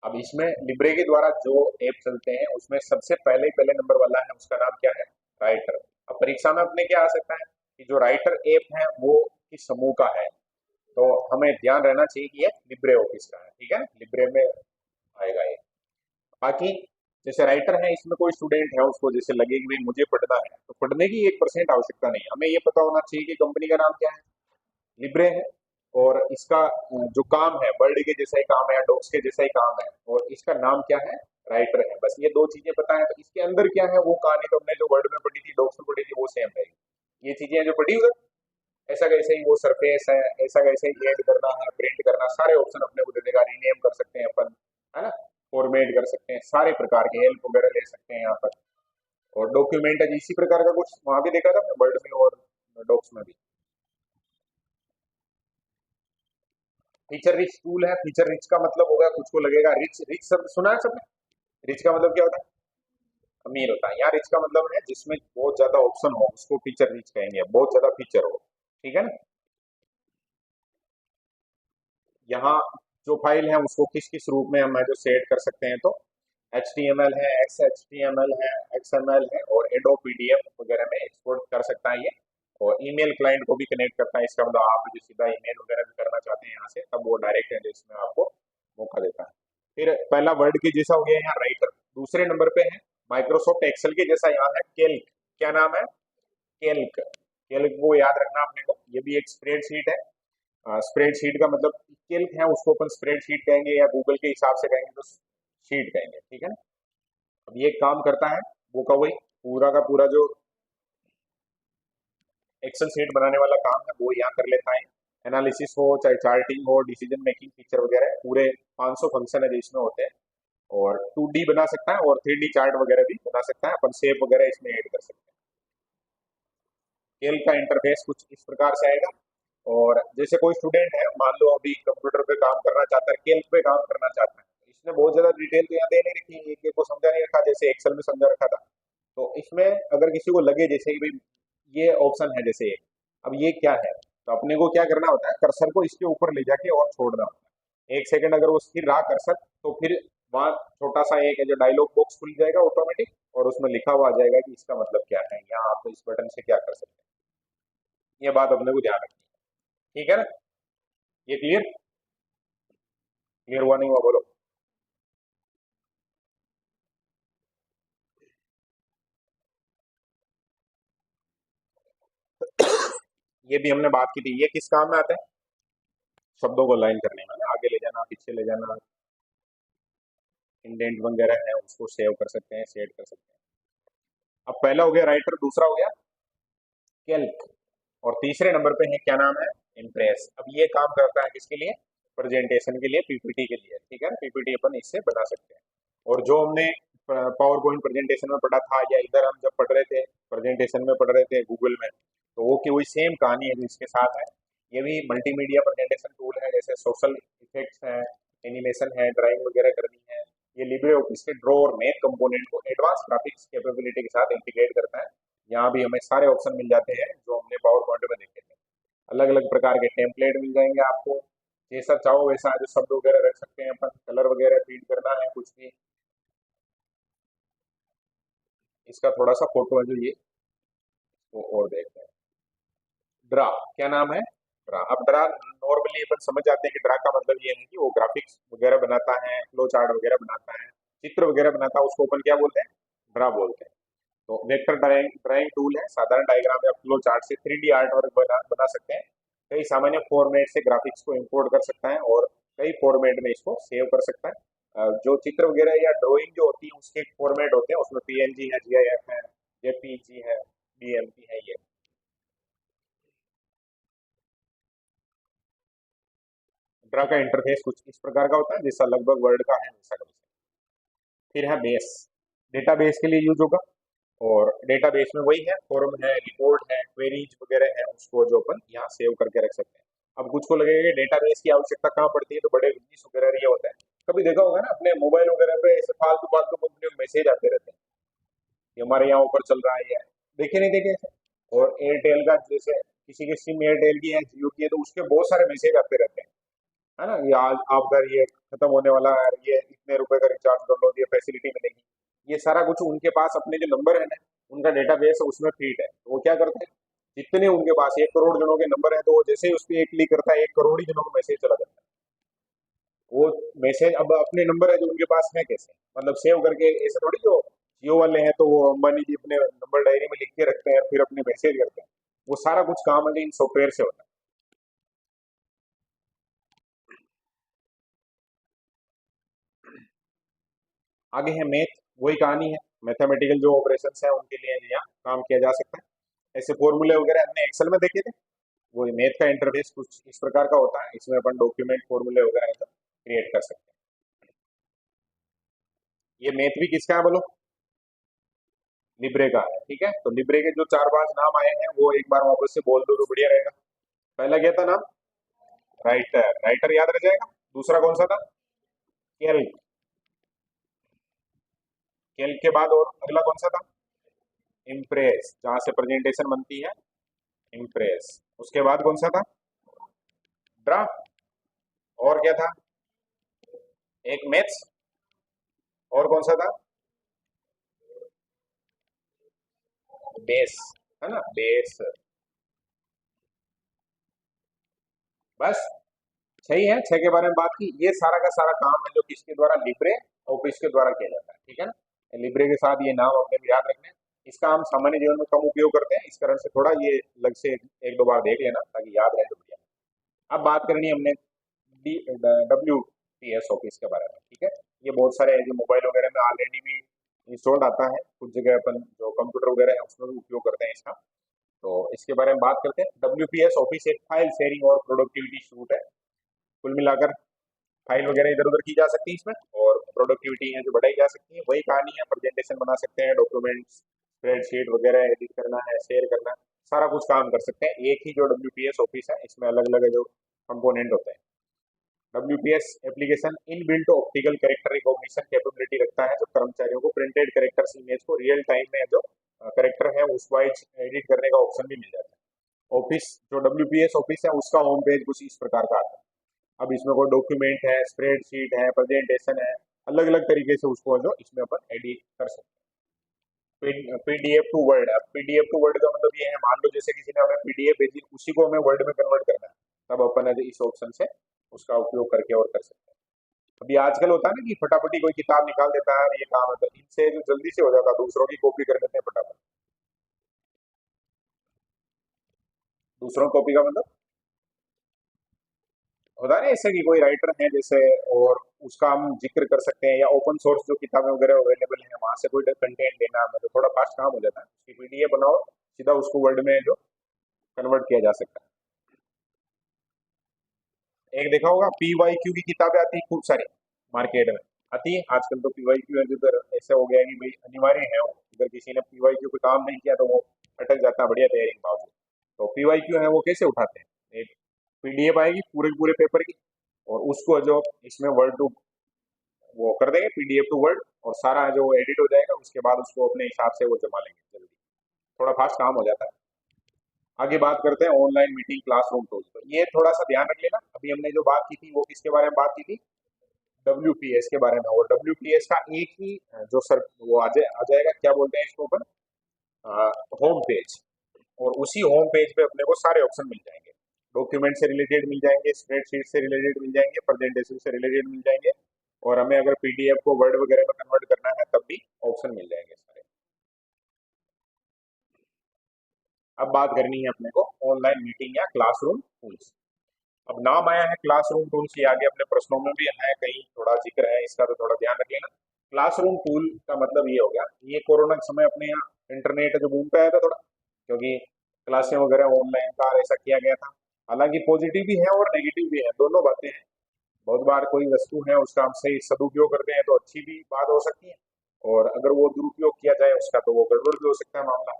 अब इसमें लिब्रे के द्वारा जो ऐप चलते हैं उसमें सबसे पहले नंबर वाला है, उसका नाम क्या है? राइटर। अब परीक्षा में अपने क्या आ सकता है कि जो राइटर ऐप है वो किस समूह का है, तो हमें ध्यान रहना चाहिए कि ये लिब्रे ऑफिस का है, ठीक है, लिब्रे में आएगा ये। बाकी जैसे राइटर है, इसमें कोई स्टूडेंट है उसको जैसे लगे कि भाई मुझे पढ़ना है, तो पढ़ने की 1% आवश्यकता नहीं है, हमें ये पता होना चाहिए कि कंपनी का नाम क्या है, लिब्रे है, और इसका जो काम है वर्ड के जैसा ही काम है, डॉक्स के जैसा ही काम है, और इसका नाम क्या है? राइटर है। बस ये दो चीजें पता है, तो इसके अंदर क्या है वो कहानी तो हमने जो वर्ड में पढ़ी थी, डॉक्स में पढ़ी थी, वो सेम रहेगी। ये चीजें जो पढ़ी उधर, ऐसा कैसे ही वो सरफेस है, ऐसा कैसे ही एड करना है, प्रिंट करना, सारे ऑप्शन अपने को दे देगा। रीनेम कर सकते हैं अपन, है ना, फॉर्मेट कर सकते हैं, सारे प्रकार के हेल्प वगैरह ले सकते हैं यहाँ पर। और डॉक्यूमेंट है इसी प्रकार का कुछ वहां भी देखा था वर्ड में और डॉक्स में भी। फीचर रिच टूल है। फीचर रिच का मतलब होगा, कुछ को लगेगा रिच, रिच शब्द सुना है सबने? रिच का मतलब क्या होता है? अमीर होता है। यहाँ रिच का मतलब है जिसमें बहुत ज्यादा ऑप्शन हो, उसको फीचर रिच कहेंगे, बहुत ज्यादा फीचर हो, ठीक है ना। यहाँ जो फाइल है उसको किस किस रूप में हम जो सेट कर सकते हैं, तो HTML है, XHTML है, XML है, और एडोब PDF वगैरह में एक्सपोर्ट कर सकता है ये। और ईमेल क्लाइंट को भी कनेक्ट करता है, इसका मतलब आप जो सीधा ईमेल वगैरह भी करना चाहते हैं यहाँ से, तब वो डायरेक्ट है जिसमें आपको मौका देता है। फिर पहला वर्ड के जैसा हो गया यहाँ राइटर। दूसरे नंबर पे है माइक्रोसॉफ्ट एक्सेल के जैसा यहाँ है कैल्क। क्या नाम है? कैल्क। कैल्क को याद रखना अपने को, ये भी एक स्प्रेडशीट है। स्प्रेडशीट का मतलब कैल्क है उसको अपन स्प्रेडशीट कहेंगे, या गूगल के हिसाब से कहेंगे तो शीट कहेंगे, ठीक है ना। अब ये काम करता है वो का वही पूरा का पूरा जो एक्सेल शीट बनाने वाला काम है वो यहाँ कर लेता है। एनालिसिस हो, चाहे चार्टिंग हो, डिसीजन मेकिंग फीचर वगैरह, पूरे 500 फंक्शन है जो इसमें होते हैं। और 2D बना सकता है और 3D चार्ट वगैरह भी बना सकता है, अपन शेप वगैरह इसमें ऐड कर सकते हैं। स्केल का इंटरफेस कुछ इस प्रकार से आएगा। और जैसे कोई स्टूडेंट है, मान लो अभी कंप्यूटर पे काम करना चाहता है, केल्क पे काम करना चाहता है, इसने बहुत ज्यादा डिटेल तो यहाँ दे नहीं रखी, एक एक को समझा नहीं रखा जैसे एक्सेल में समझा रखा था। तो इसमें अगर किसी को लगे जैसे कि भाई ये ऑप्शन है जैसे ये, अब ये क्या है, तो अपने को क्या करना होता है, कर्सर को इसके ऊपर ले जाके और छोड़ना होता है। 1 सेकंड अगर वो स्थिर रहा कर्सर, तो फिर वहाँ छोटा सा एक है जो डायलॉग बॉक्स खुल जाएगा ऑटोमेटिक, और उसमें लिखा हुआ आ जाएगा कि इसका मतलब क्या है, यहाँ आप इस बटन से क्या कर सकते हैं। ये बात अपने को ध्यान रखनी है, ठीक है ना। ये क्लियर, क्लियर हुआ नहीं हुआ बोलो। ये भी हमने बात की थी, ये किस काम में आता है, शब्दों को लाइन करने में ना, आगे ले जाना पीछे ले जाना, इंडेंट वगैरह है उसको सेव कर सकते हैं, सेट कर सकते हैं। अब पहला हो गया राइटर, दूसरा हो गया कैल्क, और तीसरे नंबर पे है क्या नाम है, इम्प्रेस। अब ये काम करता है किसके लिए, प्रेजेंटेशन के लिए, पीपीटी के लिए, ठीक है ना। पीपीटी अपन इससे बना सकते हैं। और जो हमने पावर पॉइंट प्रेजेंटेशन में पढ़ा था, या इधर हम जब पढ़ रहे थे प्रेजेंटेशन में पढ़ रहे थे गूगल में, तो वो की वही सेम कहानी है जो इसके साथ है। ये भी मल्टीमीडिया प्रेजेंटेशन टूल है, जैसे सोशल इफेक्ट्स है, एनिमेशन है, ड्राइंग वगैरह करनी है। ये लिब्रे ऑफिस के ड्रॉ और मैथ कंपोनेंट को एडवांस ग्राफिक्स कैपेबिलिटी के साथ इंटीग्रेट करता है। यहाँ भी हमें सारे ऑप्शन मिल जाते हैं जो हमने पावर पॉइंट में देखे थे। अलग अलग प्रकार के टेम्पलेट मिल जाएंगे आपको, जैसा चाहो वैसा जो शब्द वगैरह रख सकते हैं अपन, कलर वगैरह फीड करना है कुछ भी। इसका थोड़ा सा फोटो है जो ये, वो और देखते हैं। ड्रा, क्या नाम है, ड्रा। अब ड्रा नॉर्मली अपन समझ जाते हैं कि ड्रा का मतलब ये है कि वो ग्राफिक्स वगैरह बनाता है, फ्लो चार्ट वगैरह बनाता है, चित्र वगैरह बनाता है, उसको अपन क्या बोलते हैं, ड्रा बोलते हैं। तो वेक्टर ड्राइंग ड्राइंग टूल है, साधारण डायग्राम या फ्लो चार्ट से 3D आर्ट वर्क बना सकते हैं। कई सामान्य फॉर्मेट से ग्राफिक्स को इंपोर्ट कर सकता है, और कई फॉर्मेट में इसको सेव कर सकता है। जो चित्र वगैरह या ड्राइंग जो होती है उसके फॉर्मेट होते हैं, उसमें पीएनजी है, जीआईएफ है, जेपीजी है, बीएमपी है। ये ड्रा का इंटरफेस कुछ इस प्रकार का होता है, जैसा लगभग वर्ड का है वैसा का वैसा। फिर है बेस, डेटाबेस के लिए यूज होगा। और डेटाबेस में वही है, फॉर्म है, रिपोर्ट है, क्वेरीज वगैरह है, उसको जो अपन यहाँ सेव करके रख सकते हैं। अब कुछ को लगेगा कि डेटाबेस की आवश्यकता कहाँ पड़ती है, तो बड़े बिजनेस वगैरह ये होता है। कभी देखा होगा ना अपने मोबाइल वगैरह पे ऐसे फालतू फालतू कंपनियों में मैसेज आते रहते हैं कि हमारे यहाँ ऊपर चल रहा है ये, देखे नहीं देखे ऐसे। और एयरटेल का जैसे किसी की सिम एयरटेल की है, जियो की है, तो उसके बहुत सारे मैसेज आते रहते हैं, है ना। ये आज आपका ये खत्म होने वाला है, ये इतने रुपए का रिचार्ज कर लो, ये फैसिलिटी मिलेगी। ये सारा कुछ उनके पास अपने जो नंबर है ना, उनका डेटाबेस है उसमें फीड है, तो वो क्या करते हैं, जितने उनके पास 1 करोड़ जनों के नंबर है, तो वो जैसे ही उस पर एक क्लिक करता है 1 करोड़ ही जनों को मैसेज चला जाता है। वो मैसेज अब अपने नंबर है जो उनके पास है कैसे, मतलब सेव करके ऐसे थोड़ी, जो जियो वाले हैं तो वो अंबानी जी अपने नंबर डायरी में लिख के रखते हैं फिर अपने मैसेज करते हैं। वो सारा कुछ काम है इन सॉफ्टवेयर से होता है। आगे है मैथ, वही कहानी है, मैथमेटिकल जो ऑपरेशंस है उनके लिए यहाँ काम किया जा सकता है। ऐसे फॉर्मूले वगैरह हमने एक्सेल में देखे थे, वो मैथ का इंटरफेस कुछ इस प्रकार का होता है, इसमें अपन डॉक्यूमेंट फॉर्मूले वगैरह मतलब क्रिएट कर सकते हैं। ये मैथ भी किसका है बोलो, लिब्रे का है, ठीक है। तो लिब्रे के जो 4-5 नाम आए हैं वो एक बार वापस से बोल दो तो बढ़िया रहेगा। पहला क्या था नाम, राइटर, राइटर याद रह जाएगा। दूसरा कौन सा था, कैल्क, कैल्क के बाद और अगला कौन सा था, इम्प्रेस, जहां से प्रेजेंटेशन बनती है, इम्प्रेस। उसके बाद कौन सा था, ड्रा, और क्या था, एक मैथ्स, और कौन सा था, बेस, है ना, बेस। बस, सही है, छह के बारे में बात की। ये सारा का सारा काम है जो किसके द्वारा, लिब्रे ऑफिस के द्वारा किया जाता है, ठीक है ना। लिब्रे के साथ ये नाम अपने को याद रखने हैं। इसका हम सामान्य जीवन में कम उपयोग करते हैं, इस कारण से थोड़ा ये अलग से एक दो बार देख लेना ताकि याद रहे तो बढ़िया। अब बात करनी है हमने WPS ऑफिस के बारे में, ठीक है। ये बहुत सारे जो मोबाइल वगैरह में ऑलरेडी भी इंस्टॉल्ड आता है, कुछ जगह अपन जो कंप्यूटर वगैरह है उसमें भी उपयोग करते हैं इसका। तो इसके बारे में बात करते हैं। WPS ऑफिस एक फाइल शेयरिंग और प्रोडक्टिविटी सूट है। कुल मिलाकर फाइल वगैरह इधर उधर की जा सकती है इसमें, और प्रोडक्टिविटी है जो बढ़ाई जा सकती है। वही कहानी है, प्रेजेंटेशन बना सकते हैं, डॉक्यूमेंट्स, स्प्रेडशीट वगैरह एडिट करना है, शेयर करना है, सारा कुछ काम कर सकते हैं। एक ही जो WPS ऑफिस है इसमें अलग अलग जो कंपोनेंट होते हैं। WPS application in built optical character recognition capability रखता है, जो कर्मचारियों को प्रिंटेड कैरेक्टर्स इमेज को रियल टाइम में जो कैरेक्टर है उस वाइज एडिट करने का ऑप्शन भी मिल जाता है। ऑफिस जो WPS ऑफिस है उसका होम पेज कुछ इस प्रकार का आता है। अब इसमें कोई डॉक्यूमेंट है, स्प्रेडशीट है, प्रेजेंटेशन है, अलग अलग तरीके से उसको जो इसमें अपन एडिट कर सकते हैं। पीडीएफ टू वर्ड, अब पीडीएफ टू वर्ड का मतलब ये है, मान लो जैसे किसी ने हमें पीडीएफ भेजी, उसी को हमें वर्ड में कन्वर्ट करना है, तब अपन इस ऑप्शन से उसका उपयोग करके और कर सकते हैं। अभी आजकल होता है ना कि फटाफटी कोई किताब निकाल देता है, ये काम है, तो इनसे जो जल्दी से हो जाता है, दूसरों की कॉपी कर देते हैं फटाफट। दूसरों कॉपी का मतलब होता है ना ऐसे कि कोई राइटर है जैसे, और उसका हम जिक्र कर सकते हैं, या ओपन सोर्स जो किताबें वगैरह अवेलेबल है वहां से कोई कंटेंट लेना है, तो थोड़ा फास्ट काम हो जाता है, उसकी पीडीएफ बनाओ, सीधा उसको वर्ड में जो कन्वर्ट किया जा सकता है। एक देखा होगा पीवाईक्यू की किताबें आती है खूब सारी मार्केट में, आती है आजकल, तो पीवाईक्यू अगर ऐसा हो गया कि भाई अनिवार्य है वो, अगर किसी ने पीवाईक्यू पे काम नहीं किया तो वो अटक जाता है बढ़िया तैयारी के बावजूद। तो पीवाईक्यू है वो कैसे उठाते हैं, एक पीडीएफ आएगी पूरे पूरे पेपर की, और उसको जो इसमें वर्ड टू वो कर देंगे, पीडीएफ टू वर्ड, और सारा जो एडिट हो जाएगा, उसके बाद उसको अपने हिसाब से वो जमा लेंगे जल्दी, थोड़ा फास्ट काम हो जाता है। आगे बात करते हैं ऑनलाइन मीटिंग क्लासरूम टूल, तो ये थोड़ा सा ध्यान रख लेना, अभी हमने जो बात की थी वो किसके बारे में बात की थी, डब्ल्यूपीएस के बारे में, और डब्ल्यूपीएस का एक ही जो सर वो आ जाएगा, क्या बोलते हैं इसको अपन, होम पेज, और उसी होम पेज पे अपने को सारे ऑप्शन मिल जाएंगे, डॉक्यूमेंट से रिलेटेड मिल जाएंगे, स्प्रेडशीट से रिलेटेड मिल जाएंगे, प्रेजेंटेशन से रिलेटेड मिल जाएंगे, और हमें अगर पीडीएफ को वर्ड वगैरह में कन्वर्ट करना है तब भी ऑप्शन मिल जाएंगे सारे। अब बात करनी है अपने को ऑनलाइन मीटिंग या क्लासरूम टूल्स। अब नाम आया है क्लासरूम टूल्स, ये आगे अपने प्रश्नों में भी है, कहीं थोड़ा जिक्र है इसका, तो थोड़ा ध्यान रख लेना। क्लासरूम टूल का मतलब ये हो गया, ये कोरोना के समय अपने यहाँ इंटरनेट जो बूम पे आया था थोड़ा, क्योंकि क्लासें वगैरह ऑनलाइन का ऐसा किया गया था। हालांकि पॉजिटिव भी है और नेगेटिव भी है, दोनों बातें हैं। बहुत बार कोई वस्तु है उसका हम सही सदुपयोग करते हैं तो अच्छी भी बात हो सकती है, और अगर वो दुरुपयोग किया जाए उसका तो वो गड़बड़ भी हो सकता है मामला।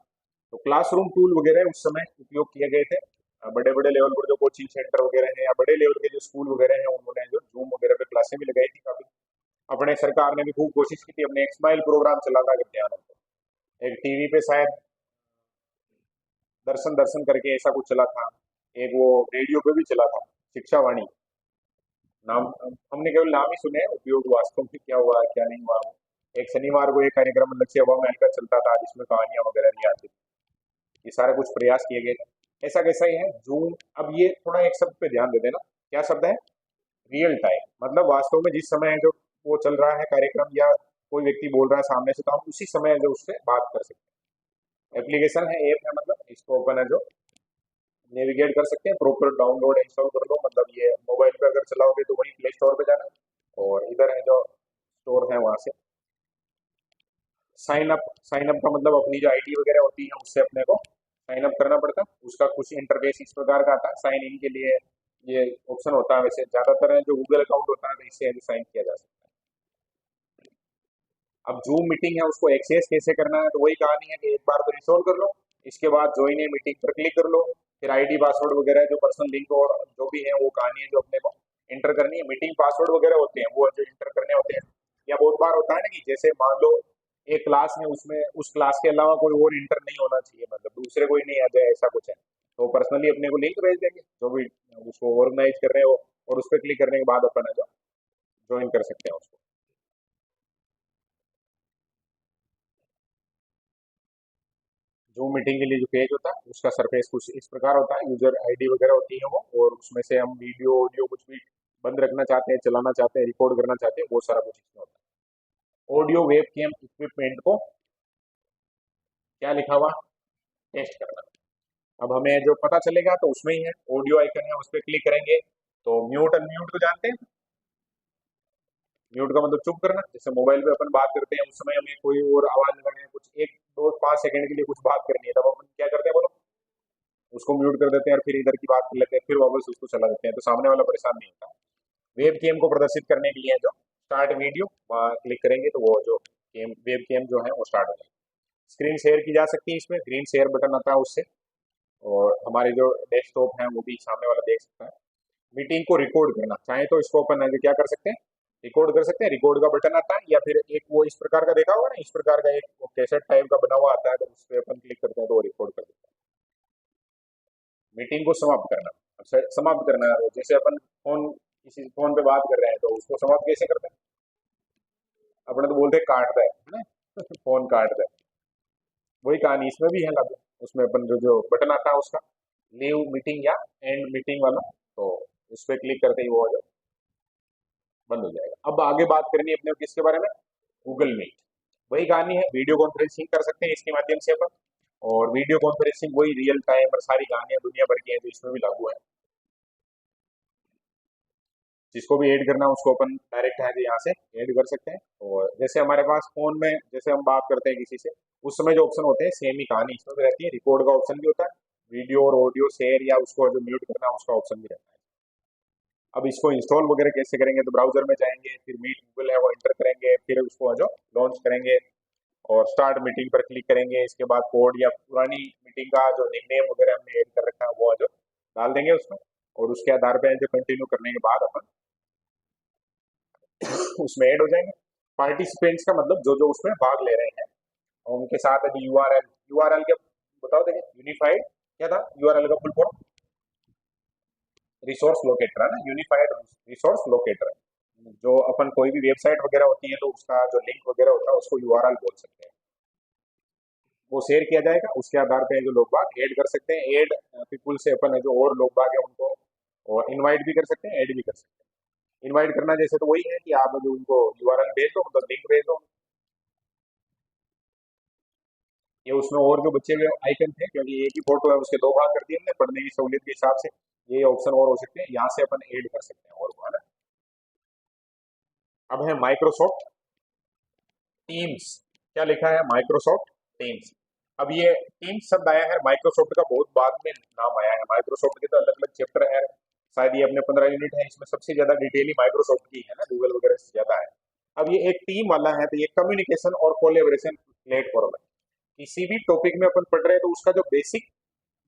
तो क्लासरूम टूल वगैरह उस समय उपयोग किए गए थे, बड़े बड़े लेवल पर जो कोचिंग सेंटर वगैरह हैं, या बड़े लेवल के जो स्कूल वगैरह हैं, उन्होंने जो जूम वगैरह पे क्लासें भी लगाई थी काफी। अपने सरकार ने भी खूब कोशिश की थी, अपने एक स्माइल प्रोग्राम चला था, अगर ध्यान हो तो। एक टीवी पे शायद दर्शन दर्शन करके ऐसा कुछ चला था, एक वो रेडियो पे भी चला था, शिक्षा वाणी नाम, हमने केवल नाम ही सुने हैं, उपयोग वास्तव में क्या हुआ क्या नहीं हुआ। एक शनिवार को एक कार्यक्रम अलग से हवा महल का चलता था, जिसमें कहानियां वगैरह नहीं आती, ये सारे कुछ प्रयास किए गए। ऐसा कैसा ही है जूम। अब ये थोड़ा एक शब्द पे ध्यान दे देना, क्या शब्द है, रियल टाइम, मतलब वास्तव में जिस समय जो वो चल रहा है कार्यक्रम, या कोई व्यक्ति बोल रहा है सामने से, तो हम उसी समय जो उससे बात कर सकते हैं। एप्लीकेशन है, ऐप है, मतलब इसको ओपन है जो नेविगेट कर सकते हैं, प्रॉपर डाउनलोड इंस्टॉल कर लो, मतलब ये मोबाइल पे अगर चलाओगे तो वही प्ले स्टोर पे जाना, और इधर है जो स्टोर है वहां से साइन अप। साइन अप का मतलब अपनी जो आईडी वगैरह होती है उससे अपने को साइन अप करना पड़ता है, उसका कुछ इंटरफेस इस प्रकार का आता है। साइन इन के लिए ये ऑप्शन होता है, वैसे ज्यादातर है जो गूगल अकाउंट होता है तो इससे साइन किया जा सकता है। अब जूम मीटिंग है उसको एक्सेस कैसे करना है, तो वही कहानी है कि एक बार तो इंस्टॉल कर लो, इसके बाद ज्वाइन ए मीटिंग पर क्लिक कर लो, फिर आईडी पासवर्ड वगैरह जो पर्सनल लिंक और जो भी है वो कहानी है जो अपने को इंटर करनी है, मीटिंग पासवर्ड वगैरह होते हैं वो जो इंटर करने होते हैं। या बहुत बार होता है ना कि जैसे मान लो एक क्लास में, उसमें उस क्लास के अलावा कोई और इंटर नहीं होना चाहिए, मतलब दूसरे कोई नहीं आ जाए, ऐसा कुछ है, तो पर्सनली अपने को लिंक भेज देंगे जो भी उसको ऑर्गेनाइज कर रहे हो, और उस पर क्लिक करने के बाद अपन है जो ज्वाइन कर सकते हैं उसको। जूम मीटिंग के लिए जो पेज होता है उसका सरफेस कुछ इस प्रकार होता है, यूजर आईडी वगैरह होती है वो, और उसमें से हम वीडियो ऑडियो कुछ भी बंद रखना चाहते हैं, चलाना चाहते हैं, रिकॉर्ड करना चाहते हैं, वो सारा कुछ इसमें होता है। ऑडियो वेब कैम इक्विपमेंट को क्या लिखा हुआ, टेस्ट करना। अब हमें जो पता चलेगा तो उसमें ही है, ऑडियो आइकन है, उस पर क्लिक करेंगे तो म्यूट अनम्यूट को जानते हैं। म्यूट का मतलब चुप करना, जैसे मोबाइल पे अपन बात करते हैं, उस समय हमें कोई और आवाज लगा है, कुछ एक दो 5 सेकंड के लिए कुछ बात करनी है, तब अपन क्या करते हैं बोलो, उसको म्यूट कर देते हैं, और फिर इधर की बात कर लेते हैं, फिर वापस उसको चला देते हैं, तो सामने वाला परेशान नहीं होता। वेब कैम को प्रदर्शित करने के लिए जो स्टार्ट वीडियो क्लिक करेंगे तो वो जो वेब कैम जो है वो स्टार्ट हो जाएगी। स्क्रीन शेयर की जा सकती है, इसमें ग्रीन शेयर बटन आता है उससे, और हमारे जो डेस्कटॉप है वो भी सामने वाला देख सकता है। मीटिंग को रिकॉर्ड करना चाहे तो इसको अपन आगे क्या कर सकते हैं, रिकॉर्ड कर सकते हैं, रिकॉर्ड का बटन आता है, या फिर एक वो इस प्रकार का देखा होगा ना, इस प्रकार का एक कैसेट टाइप का बना हुआ आता है, तो उस पर अपन क्लिक करते हैं तो वो रिकॉर्ड कर देता है। मीटिंग को समाप्त करना, अच्छा समाप्त करना है, जैसे अपन फोन किसी फोन पे बात कर रहे हैं तो उसको समाप्त कैसे करते हैं, अपने तो बोलते काट दे है ना फोन काट दे। वही कहानी इसमें भी है लागू। उसमें अपन जो जो बटन आता है उसका, लीव मीटिंग या एंड मीटिंग वाला, तो उस पर क्लिक करते ही वो जो बंद हो जाएगा। अब आगे बात करनी है अपने को किसके बारे में, गूगल मीट। वही कहानी है, वीडियो कॉन्फ्रेंसिंग कर सकते हैं इसके माध्यम से अपन। और वीडियो कॉन्फ्रेंसिंग वही रियल टाइम और सारी कहानियां दुनिया भर की हैं, तो इसमें भी लागू है। जिसको भी ऐड करना है उसको अपन डायरेक्ट है जो यहाँ से ऐड कर सकते हैं। और जैसे हमारे पास फोन में जैसे हम बात करते हैं किसी से, उस समय जो ऑप्शन होते हैं सेम ही कहानी इसमें भी रहती है, रिकॉर्ड का ऑप्शन भी होता है, वीडियो और ऑडियो शेयर या उसको जो म्यूट करना है उसका ऑप्शन भी रहता है। अब इसको इंस्टॉल वगैरह कैसे करेंगे, तो ब्राउजर में जाएंगे, फिर मीट गूगल है वो एंटर करेंगे, फिर उसको जो लॉन्च करेंगे और स्टार्ट मीटिंग पर क्लिक करेंगे। इसके बाद कोड या पुरानी मीटिंग का जो निकनेम वगैरह हमने ऐड कर रखा है वो जो डाल देंगे उसमें। और उसके आधार पर जो कंटिन्यू करने के बाद अपन उसमें ऐड हो जाएंगे। पार्टिसिपेंट्स का मतलब जो जो उसमें भाग ले रहे हैं, और उनके साथ अभी यूआरएल, यूआरएल के बताओ देखिए, यूनिफाइड क्या था यूआरएल का फुल फॉर्म, रिसोर्स लोकेटर है ना, यूनिफाइड रिसोर्स लोकेटर। जो अपन कोई भी वेबसाइट वगैरह होती है तो उसका जो लिंक वगैरह होता है उसको यूआरएल बोल सकते हैं। वो शेयर किया जाएगा, उसके आधार पे जो लोग बाग ऐड कर सकते हैं, ऐड पीपुल से अपन है जो और लोग बाग है उनको और इनवाइट भी कर सकते हैं, ऐड भी कर सकते हैं। इनवाइट करना जैसे तो वही है कि आप जो उनको यूआरएल भेज दो, मतलब लिंक भेज दो। ये उसमें और जो बच्चे हुए आइकन थे, क्योंकि एक ही फोटो है उसके दो भाग कर दिए हमने पढ़ने की सहूलियत के हिसाब से, ये ऑप्शन और हो सकते हैं, यहाँ से अपन ऐड कर सकते हैं और वो है ना। अब है माइक्रोसॉफ्ट टीम्स। क्या लिखा है, माइक्रोसॉफ्ट टीम्स। अब ये टीम्स शब्द आया है माइक्रोसॉफ्ट का बहुत बाद में नाम आया है। माइक्रोसॉफ्ट के तो अलग अलग चैप्टर है, शायद ये अपने 15 यूनिट है, इसमें सबसे ज्यादा डिटेल ही माइक्रोसॉफ्ट की है ना, गूगल वगैरह से ज्यादा है। अब ये एक टीम वाला है, तो ये कम्युनिकेशन और कोलेबोरेशन प्लेटफॉर्म है। किसी भी टॉपिक में अपन पढ़ रहे हैं तो उसका जो बेसिक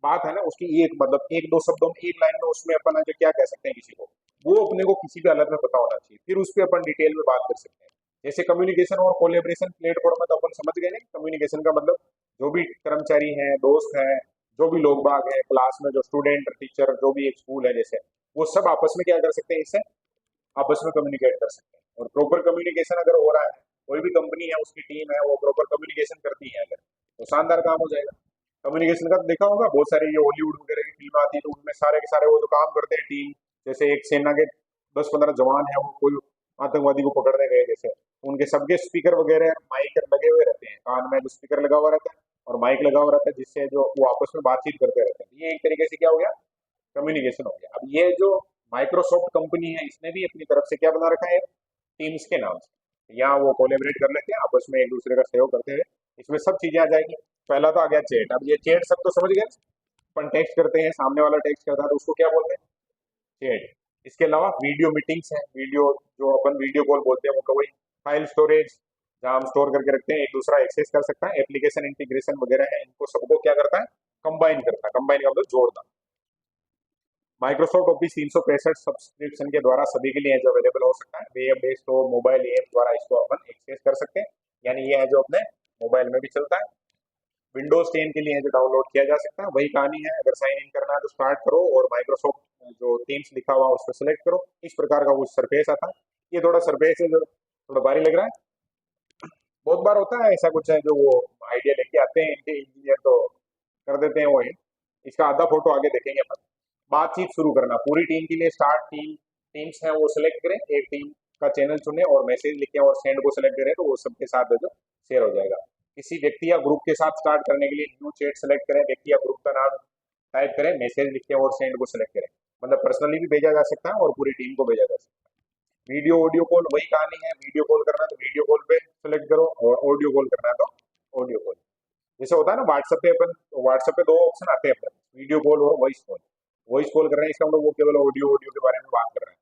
बात है ना, उसकी एक मतलब एक दो शब्दों में एक लाइन में उसमें अपन जो क्या कह सकते हैं किसी को, वो अपने को किसी भी हालत में पता होना चाहिए, फिर उस पर अपन डिटेल में बात कर सकते हैं। जैसे कम्युनिकेशन और कोलेब्रेशन प्लेटफॉर्म में तो अपन समझ गए ना, कम्युनिकेशन का मतलब जो भी कर्मचारी हैं, दोस्त हैं, जो भी लोग बाग हैं क्लास में, जो स्टूडेंट टीचर जो भी एक स्कूल है जैसे, वो सब आपस में क्या कर सकते हैं, इससे आपस में कम्युनिकेट कर सकते हैं। और प्रॉपर कम्युनिकेशन अगर हो रहा है, कोई भी कंपनी है उसकी टीम है वो प्रॉपर कम्युनिकेशन करती है अगर, तो शानदार काम हो जाएगा। कम्युनिकेशन का तो देखा होगा, बहुत सारी ये हॉलीवुड वगैरह की फिल्म आती है तो उनमें सारे के सारे वो जो काम करते हैं टीम, जैसे एक सेना के 10-15 जवान है, वो कोई आतंकवादी को पकड़ने गए जैसे, उनके सबके स्पीकर वगैरह माइक लगे हुए रहते हैं, कान में जो स्पीकर लगा हुआ रहता है और माइक लगा हुआ रहता है, जिससे जो वो आपस में बातचीत करते रहते हैं। ये एक तरीके से क्या हो गया, कम्युनिकेशन हो गया। अब ये जो माइक्रोसॉफ्ट कंपनी है इसने भी अपनी तरफ से क्या बना रखा है, टीम्स के नाम से, यहाँ वो कोलेबरेट कर लेते हैं आपस में एक दूसरे का सहयोग करते हुए, इसमें सब चीजें आ जाएगी। पहला तो आ गया चैट। अब ये चैट सब तो समझ गए, अपन टेक्स्ट करते हैं, सामने वाला टेक्स्ट करता है तो उसको क्या बोलते हैं, चैट। इसके अलावा वीडियो मीटिंग्स है, वीडियो जो अपन वीडियो कॉल बोलते हैं वो वही, फाइल स्टोरेज जहाँ हम स्टोर करके रखते हैं, एक दूसरा एक्सेस कर सकता है, एप्लीकेशन इंटीग्रेशन वगैरह है, इनको सबको क्या करता है, कंबाइन करता है। कंबाइन का मतलब जोड़ना। माइक्रोसॉफ्ट ऑफिस 365 सब्सक्रिप्शन के द्वारा सभी के लिए जो अवेलेबल हो सकता है, वेब बेस्ड हो, मोबाइल ऐप द्वारा इसको अपन एक्सेस कर सकते हैं, यानी ये है जो अपने मोबाइल में भी चलता है। विंडोज 10 के लिए है जो डाउनलोड किया जा सकता है। वही कहानी है, अगर साइन इन करना है तो स्टार्ट करो और माइक्रोसॉफ्ट जो टीम्स लिखा हुआ है उस पर सिलेक्ट करो, इस प्रकार का कुछ सरफेस आता है। ये थोड़ा सरफेस है जो थोड़ा भारी लग रहा है, बहुत बार होता है ऐसा कुछ है जो वो आइडिया लेके आते हैं इंजीनियर तो कर देते हैं वो है। इसका आधा फोटो आगे देखेंगे अपन। बातचीत शुरू करना पूरी टीम के लिए, स्टार्ट टीम, टीम्स हैं वो सिलेक्ट करें, एक टीम का चैनल चुने और मैसेज लिखें और सेंड को सिलेक्ट करें, तो वो सबके साथ जो शेयर हो जाएगा। किसी व्यक्ति या ग्रुप के साथ स्टार्ट करने के लिए न्यू चैट सेलेक्ट करें, व्यक्ति या ग्रुप का नाम टाइप करें, मैसेज लिखें और सेंड को सिलेक्ट करें। मतलब पर्सनली भी भेजा जा सकता है और पूरी टीम को भेजा जा सकता है। वीडियो ऑडियो कॉल वही कहानी है, वीडियो कॉल करना है तो वीडियो कॉल पे सेलेक्ट करो और ऑडियो कॉल करना है तो ऑडियो कॉल। जैसे होता है ना व्हाट्सएप पे, अपन व्हाट्सएप पे दो ऑप्शन आते हैं अपने, वीडियो कॉल और वॉइस कॉल। वॉइस कॉल कर रहे हैं इसका मतलब वो केवल ऑडियो ऑडियो के बारे में बात कर रहे हैं।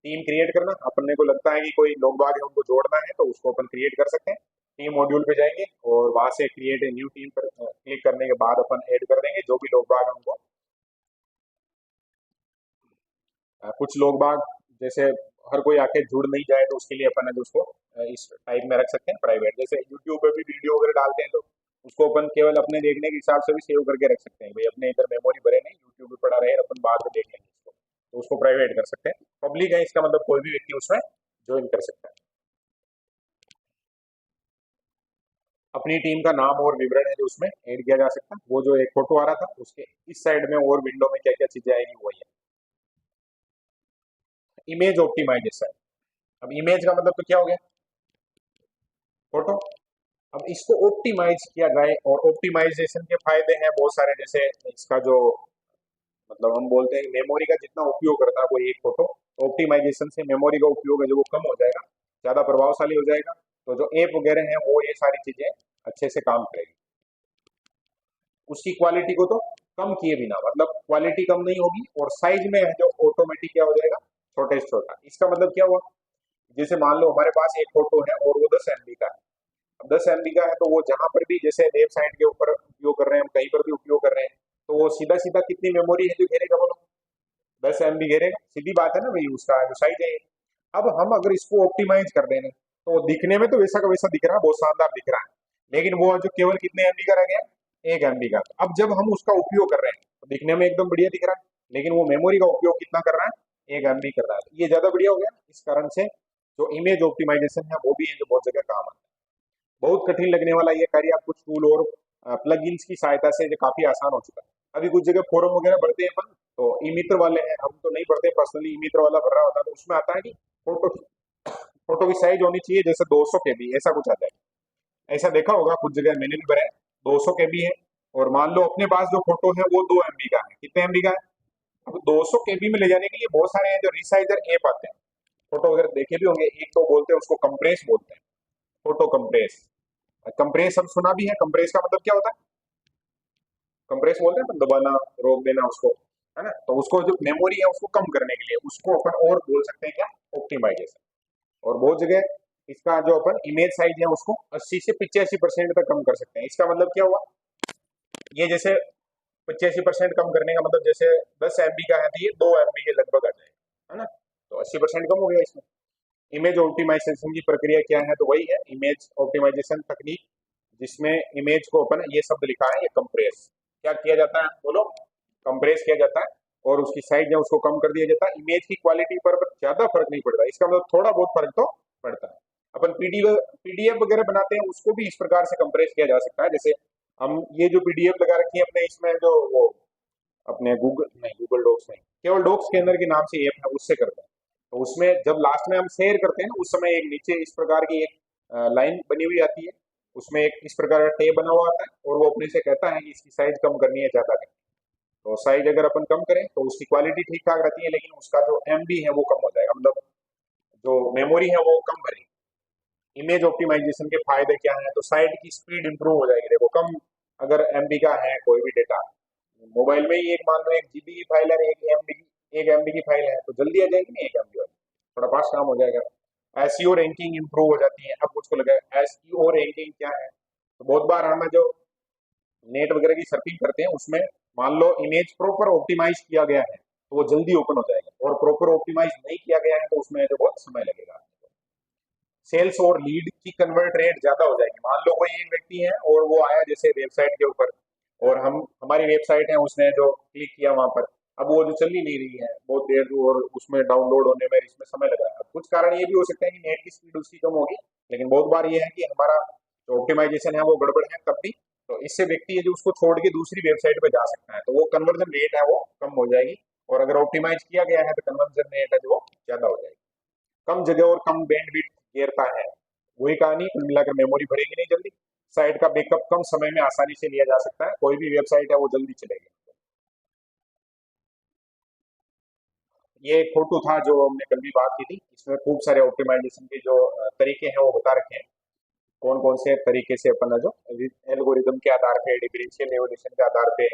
टीम क्रिएट करना, अपने को लगता है कि कोई लोग बाग है उनको जोड़ना है तो उसको अपन क्रिएट कर सकते हैं। टीम मॉड्यूल पे जाएंगे और वहां से क्रिएट ए न्यू टीम पर क्लिक करने के बाद अपन ऐड कर देंगे जो भी लोग बाग है उनको। कुछ लोग बाग जैसे हर कोई आके जुड़ नहीं जाए तो उसके लिए अपन है जो उसको इस टाइप में रख सकते हैं प्राइवेट। जैसे यूट्यूब पे भी वीडियो वगैरह डालते हैं तो उसको अपन केवल अपने देखने के हिसाब से भी सेव करके रख सकते हैं, भाई अपने इधर मेमोरी भरे नहीं, यूट्यूब पे पड़ा रहे अपन बाद में देख लेंगे इसको, तो उसको प्राइवेट कर सकते हैं। पब्लिक है इसका मतलब कोई भी व्यक्ति उसमें ज्वाइन कर सकता है। अपनी टीम का नाम और विवरण है जो उसमें ऐड किया जा सकता है। वो जो एक फोटो आ रहा था उसके इस साइड में और विंडो में क्या क्या चीजें आएगी वही है। Image optimisation. अब इमेज का मतलब तो क्या हो गया, फोटो। अब इसको ऑप्टिमाइज किया जाए, और ऑप्टिमाइजेशन के फायदे हैं बहुत सारे, जैसे इसका जो मतलब हम बोलते हैं मेमोरी का जितना उपयोग करता है कोई एक फोटो, ऑप्टिमाइजेशन से मेमोरी का उपयोग है जो वो कम हो जाएगा, ज्यादा प्रभावशाली हो जाएगा। तो जो ऐप वगैरह हैं वो ये सारी चीजें अच्छे से काम करेगी। उसकी क्वालिटी को तो कम किए बिना, मतलब क्वालिटी कम नहीं होगी, और साइज में है जो ऑटोमेटिक क्या हो जाएगा, छोटे से छोटा। इसका मतलब क्या हुआ, जैसे मान लो हमारे पास एक फोटो है और वो 10 MB का है। अब 10 MB का है तो वो जहां पर भी जैसे वेबसाइट के ऊपर उपयोग कर रहे हैं, हम कहीं पर भी उपयोग कर रहे हैं, तो वो सीधा सीधा कितनी मेमोरी है जो घेरेगा, बोलो 10 MB घेरेगा, सीधी बात है ना भाई, उसका जो साइज है। अब हम अगर इसको ऑप्टिमाइज कर देना, तो दिखने में तो वैसा का वैसा दिख रहा है, बहुत शानदार दिख रहा है, लेकिन वो जो केवल कितने MB का रह गया, 1 MB का। अब जब हम उसका उपयोग कर रहे हैं तो दिखने में एकदम बढ़िया दिख रहा है, लेकिन वो मेमोरी का उपयोग कितना कर रहा है, 1 MB कर रहा है। ये ज्यादा बढ़िया हो गया। इस कारण से जो इमेज ऑप्टिमाइजेशन है वो भी है जो बहुत जगह काम आता है। बहुत कठिन लगने वाला ये कार्य आप कुछ टूल और प्लगइन्स की सहायता से जो काफी आसान हो चुका है। अभी कुछ जगह फोरम वगैरह भरते हैं अपन, तो ई मित्र वाले हैं, हम तो नहीं भरते पर्सनली, ई मित्र वाला भर रहा होता है, तो उसमें आता है कि फोटो फोटो की साइज होनी चाहिए जैसे 200 KB, ऐसा कुछ आता है। ऐसा देखा होगा कुछ जगह मैंने भी भरा है, 200 KB है, और मान लो अपने पास जो फोटो है वो 2 MB का है, कितने MB का है। अब 200 KB में ले जाने के लिए बहुत सारे हैं जो रिसाइजर ऐप आते हैं, फोटो वगैरह देखे भी होंगे। एक तो बोलते हैं उसको कंप्रेस बोलते हैं, फोटो कंप्रेस। कंप्रेस हम सुना भी है, कंप्रेस का मतलब क्या होता है, कंप्रेस बोलते हैं अपन दबाना, रोक देना उसको, है ना। तो उसको जो मेमोरी है उसको कम करने के लिए उसको अपन और बोल सकते हैं क्या, ऑप्टिमाइजेशन। और बहुत जगह इसका जो अपन इमेज साइज है उसको 80 से 85% तक कम कर सकते हैं। इसका मतलब क्या हुआ, ये जैसे 85% कम करने का मतलब जैसे 10 MB का है तो ये 2 MB के लगभग आ जाएगा, है ना। तो 80% कम हो गया इसमें। इमेज ऑप्टिमाइजेशन की प्रक्रिया क्या है, तो वही है इमेज ऑप्टिमाइजेशन तकनीक, जिसमें इमेज को अपन ये शब्द लिखा है, ये कंप्रेस क्या किया जाता है, बोलो कंप्रेस किया जाता है, और उसकी साइज है उसको कम कर दिया जाता है। इमेज की क्वालिटी पर ज्यादा फर्क नहीं पड़ता, इसका मतलब थोड़ा बहुत फर्क तो पड़ता है। अपन पीडीएफ वगैरह बनाते हैं उसको भी इस प्रकार से कंप्रेस किया जा सकता है। जैसे हम ये जो पीडीएफ लगा रखी है अपने, इसमें जो वो अपने गूगल नहीं, गूगल डॉक्स नहीं, केवल डॉक्स के अंदर के नाम से ऐप है उससे करते हैं। तो उसमें जब लास्ट में हम शेयर करते हैं ना, उस समय एक नीचे इस प्रकार की एक लाइन बनी हुई आती है, उसमें एक इस प्रकार का टेब बना हुआ आता है, और वो अपने से कहता है कि इसकी साइज कम करनी है, ज्यादा करनी है। तो साइज अगर अपन कम करें तो उसकी क्वालिटी ठीक ठाक रहती है, लेकिन उसका जो MB है वो कम हो जाएगा, मतलब जो मेमोरी है वो कम भरेगी। इमेज ऑप्टिमाइजेशन के फायदे क्या हैं, तो साइट की स्पीड इंप्रूव हो जाएगी। देखो कम अगर MB का है कोई भी डेटा, मोबाइल में ही एक मान लो 1 GB की फाइल है, 1 MB की फाइल है, तो जल्दी आ जाएगी ना 1 MB वाली, थोड़ा फास्ट काम हो जाएगा। एसईओ रैंकिंग इंप्रूव हो जाती है। अब मुझको लगा एसईओ रैंकिंग क्या है, तो बहुत बार हम जो नेट वगैरह की सर्फिंग करते हैं उसमें मान लो इमेज प्रॉपर ऑप्टिमाइज किया गया है तो वो जल्दी ओपन हो जाएगा, और प्रॉपर ऑप्टिमाइज नहीं किया गया है तो उसमें जो बहुत समय लगेगा। सेल्स और लीड की कन्वर्ट रेट ज्यादा हो जाएगी। मान लो कोई एक व्यक्ति है और वो आया जैसे वेबसाइट के ऊपर, और हम हमारी वेबसाइट है उसने जो क्लिक किया वहां पर, अब वो जो चल ही नहीं रही है बहुत देर, और उसमें डाउनलोड होने में इसमें समय लग रहा है। कुछ कारण ये भी हो सकता है कि नेट की स्पीड उसकी कम होगी, लेकिन बहुत बार ये है कि हमारा जो ऑप्टिमाइजेशन है वो गड़बड़ है तब भी, तो इससे व्यक्ति है जो उसको छोड़ के दूसरी वेबसाइट पे जा सकता है, तो वो कन्वर्जन रेट है वो कम हो जाएगी। और अगर ऑप्टिमाइज किया गया है तो कन्वर्जन रेट है जो वो ज्यादा हो जाएगी। कम जगह और कम बैंडविड्थ घेरता है, वही कहानी, कुल मिलाकर मेमोरी भरेगी नहीं जल्दी। साइट का बैकअप कम समय में आसानी से लिया जा सकता है, कोई भी वेबसाइट है वो जल्दी चलेगी। ये एक फोटो था जो हमने कल भी बात की थी, इसमें खूब सारे ऑप्टिमाइजेशन के जो तरीके हैं वो बता रखे हैं, कौन कौन से तरीके से अपन जो एल्गोरिदम के आधार पे, डिफरेंशियल एवोल्यूशन के आधार पे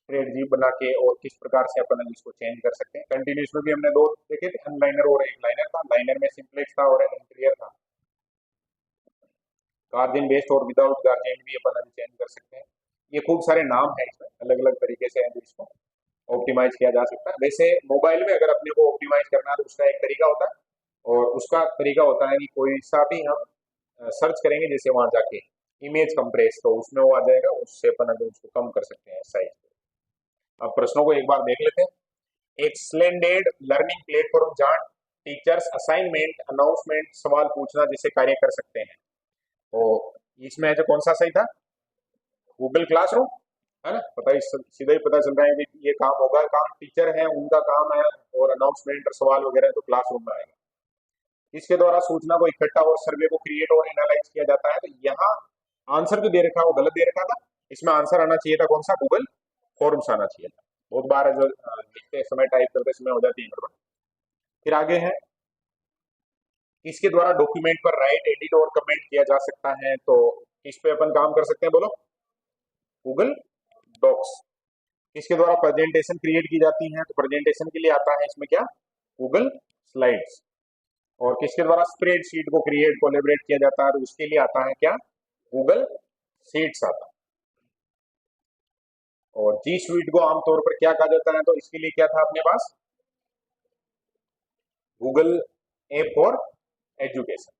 स्ट्रेटजी बना के, और किस प्रकार से अपन इसको चेंज कर सकते हैं। कंटिन्यूस में भी हमने दो देखे थे, अनलाइनर और एक लाइनर था। लाइनर में सिंप्लेक्स था और इंटीरियर था। गार्जियन बेस्ड और विदाउट गार्जियन भी अपन अभी चेंज कर सकते हैं। ये खूब सारे नाम है, इसमें अलग अलग तरीके से है जो इसको ऑप्टिमाइज किया जा सकता है। वैसे मोबाइल में अगर अपने को ऑप्टिमाइज करना है तो उसका एक तरीका होता है, और उसका तरीका होता है कि कोई सा भी हम सर्च करेंगे जैसे वहां जाके इमेज कंप्रेस, तो उसमें वो आ जाएगा, उससे अपन अगर उसको कम कर सकते हैं साइज। अब प्रश्नों को एक बार देख लेते हैं। एक स्लेंडेड लर्निंग प्लेटफॉर्म जहाँ टीचर्स असाइनमेंट, अनाउंसमेंट, सवाल पूछना जैसे कार्य कर सकते हैं। तो इसमें जो कौन सा सही था, गूगल क्लासरूम, है ना, पता ही सीधा ही पता चल रहा है कि ये काम होगा, काम टीचर है उनका काम है, और अनाउंसमेंट और सवाल वगैरह तो क्लासरूम में आएगा। इसके द्वारा सूचना को इकट्ठा और सर्वे को क्रिएट और एनालाइज किया जाता है। तो यहाँ आंसर जो दे रखा है वो गलत दे रखा था, इसमें आंसर आना चाहिए था कौन सा, गूगल फॉर्म्स आना चाहिए था। बहुत बार जो लिखते समय टाइप करते समय हो जाती है गड़बड़। फिर आगे है, इसके द्वारा डॉक्यूमेंट पर राइट एडिट और कमेंट किया जा सकता है। तो इस पे अपन काम कर सकते हैं, बोलो, गूगल डॉक्स। इसके द्वारा प्रेजेंटेशन क्रिएट की जाती है, तो प्रेजेंटेशन के लिए आता है इसमें क्या, गूगल स्लाइड्स। और किसके द्वारा स्प्रेडशीट को क्रिएट कोलेबरेट किया जाता है, तो उसके लिए आता है क्या, गूगल शीट्स आता है। और जी स्वीट को आमतौर पर क्या कहा जाता है, तो इसके लिए क्या था अपने पास, Google app for education.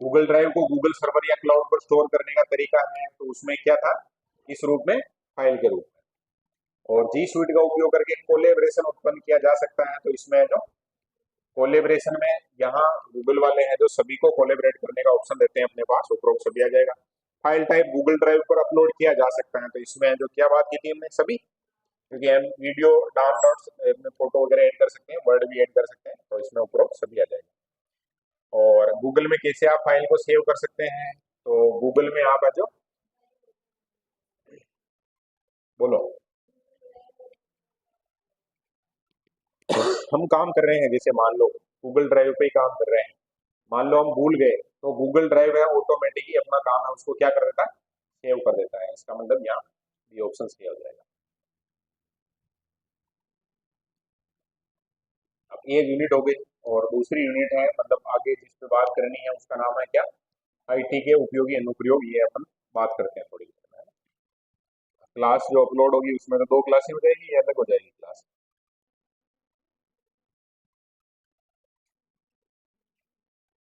Google drive को गूगल सर्वर या क्लाउड पर स्टोर करने का तरीका है, तो उसमें क्या था, इस रूप में, फाइल के रूप में। और जी स्वीट का उपयोग करके कोलेबरेशन उत्पन्न किया जा सकता है, तो इसमें जो कोलेबरेशन में यहाँ गूगल वाले हैं जो सभी को कोलेबरेट करने का ऑप्शन देते हैं अपने पास, उपरोक्त सभी आ जाएगा। फाइल टाइप गूगल ड्राइव पर अपलोड किया जा सकता है, तो इसमें जो क्या बात की थी हमने सभी, क्योंकि हम वीडियो डाउनलोड में फोटो वगैरह ऐड कर सकते हैं, वर्ड भी ऐड कर सकते हैं, तो इसमें उपरोक्त सभी आ जाएगा। और गूगल में कैसे आप फाइल को सेव कर सकते हैं, तो गूगल में आप आ जाओ, बोलो, हम काम कर रहे हैं, जैसे मान लो गूगल ड्राइव पे ही काम कर रहे हैं, मान लो हम भूल गए, तो गूगल ड्राइव है ऑटोमेटिकली अपना काम है उसको क्या कर देता है, सेव कर देता है। इसका मतलब यहाँ ये ऑप्शन सेव हो जाएगा। अब एक यूनिट हो गई, और दूसरी यूनिट है, मतलब आगे जिस पे बात करनी है उसका नाम है क्या, आईटी के उपयोगी अनुप्रयोग, ये अपन बात करते हैं थोड़ी देर में। क्लास जो अपलोड होगी उसमें तो दो क्लासें हो जाएगी या अलग हो जाएगी,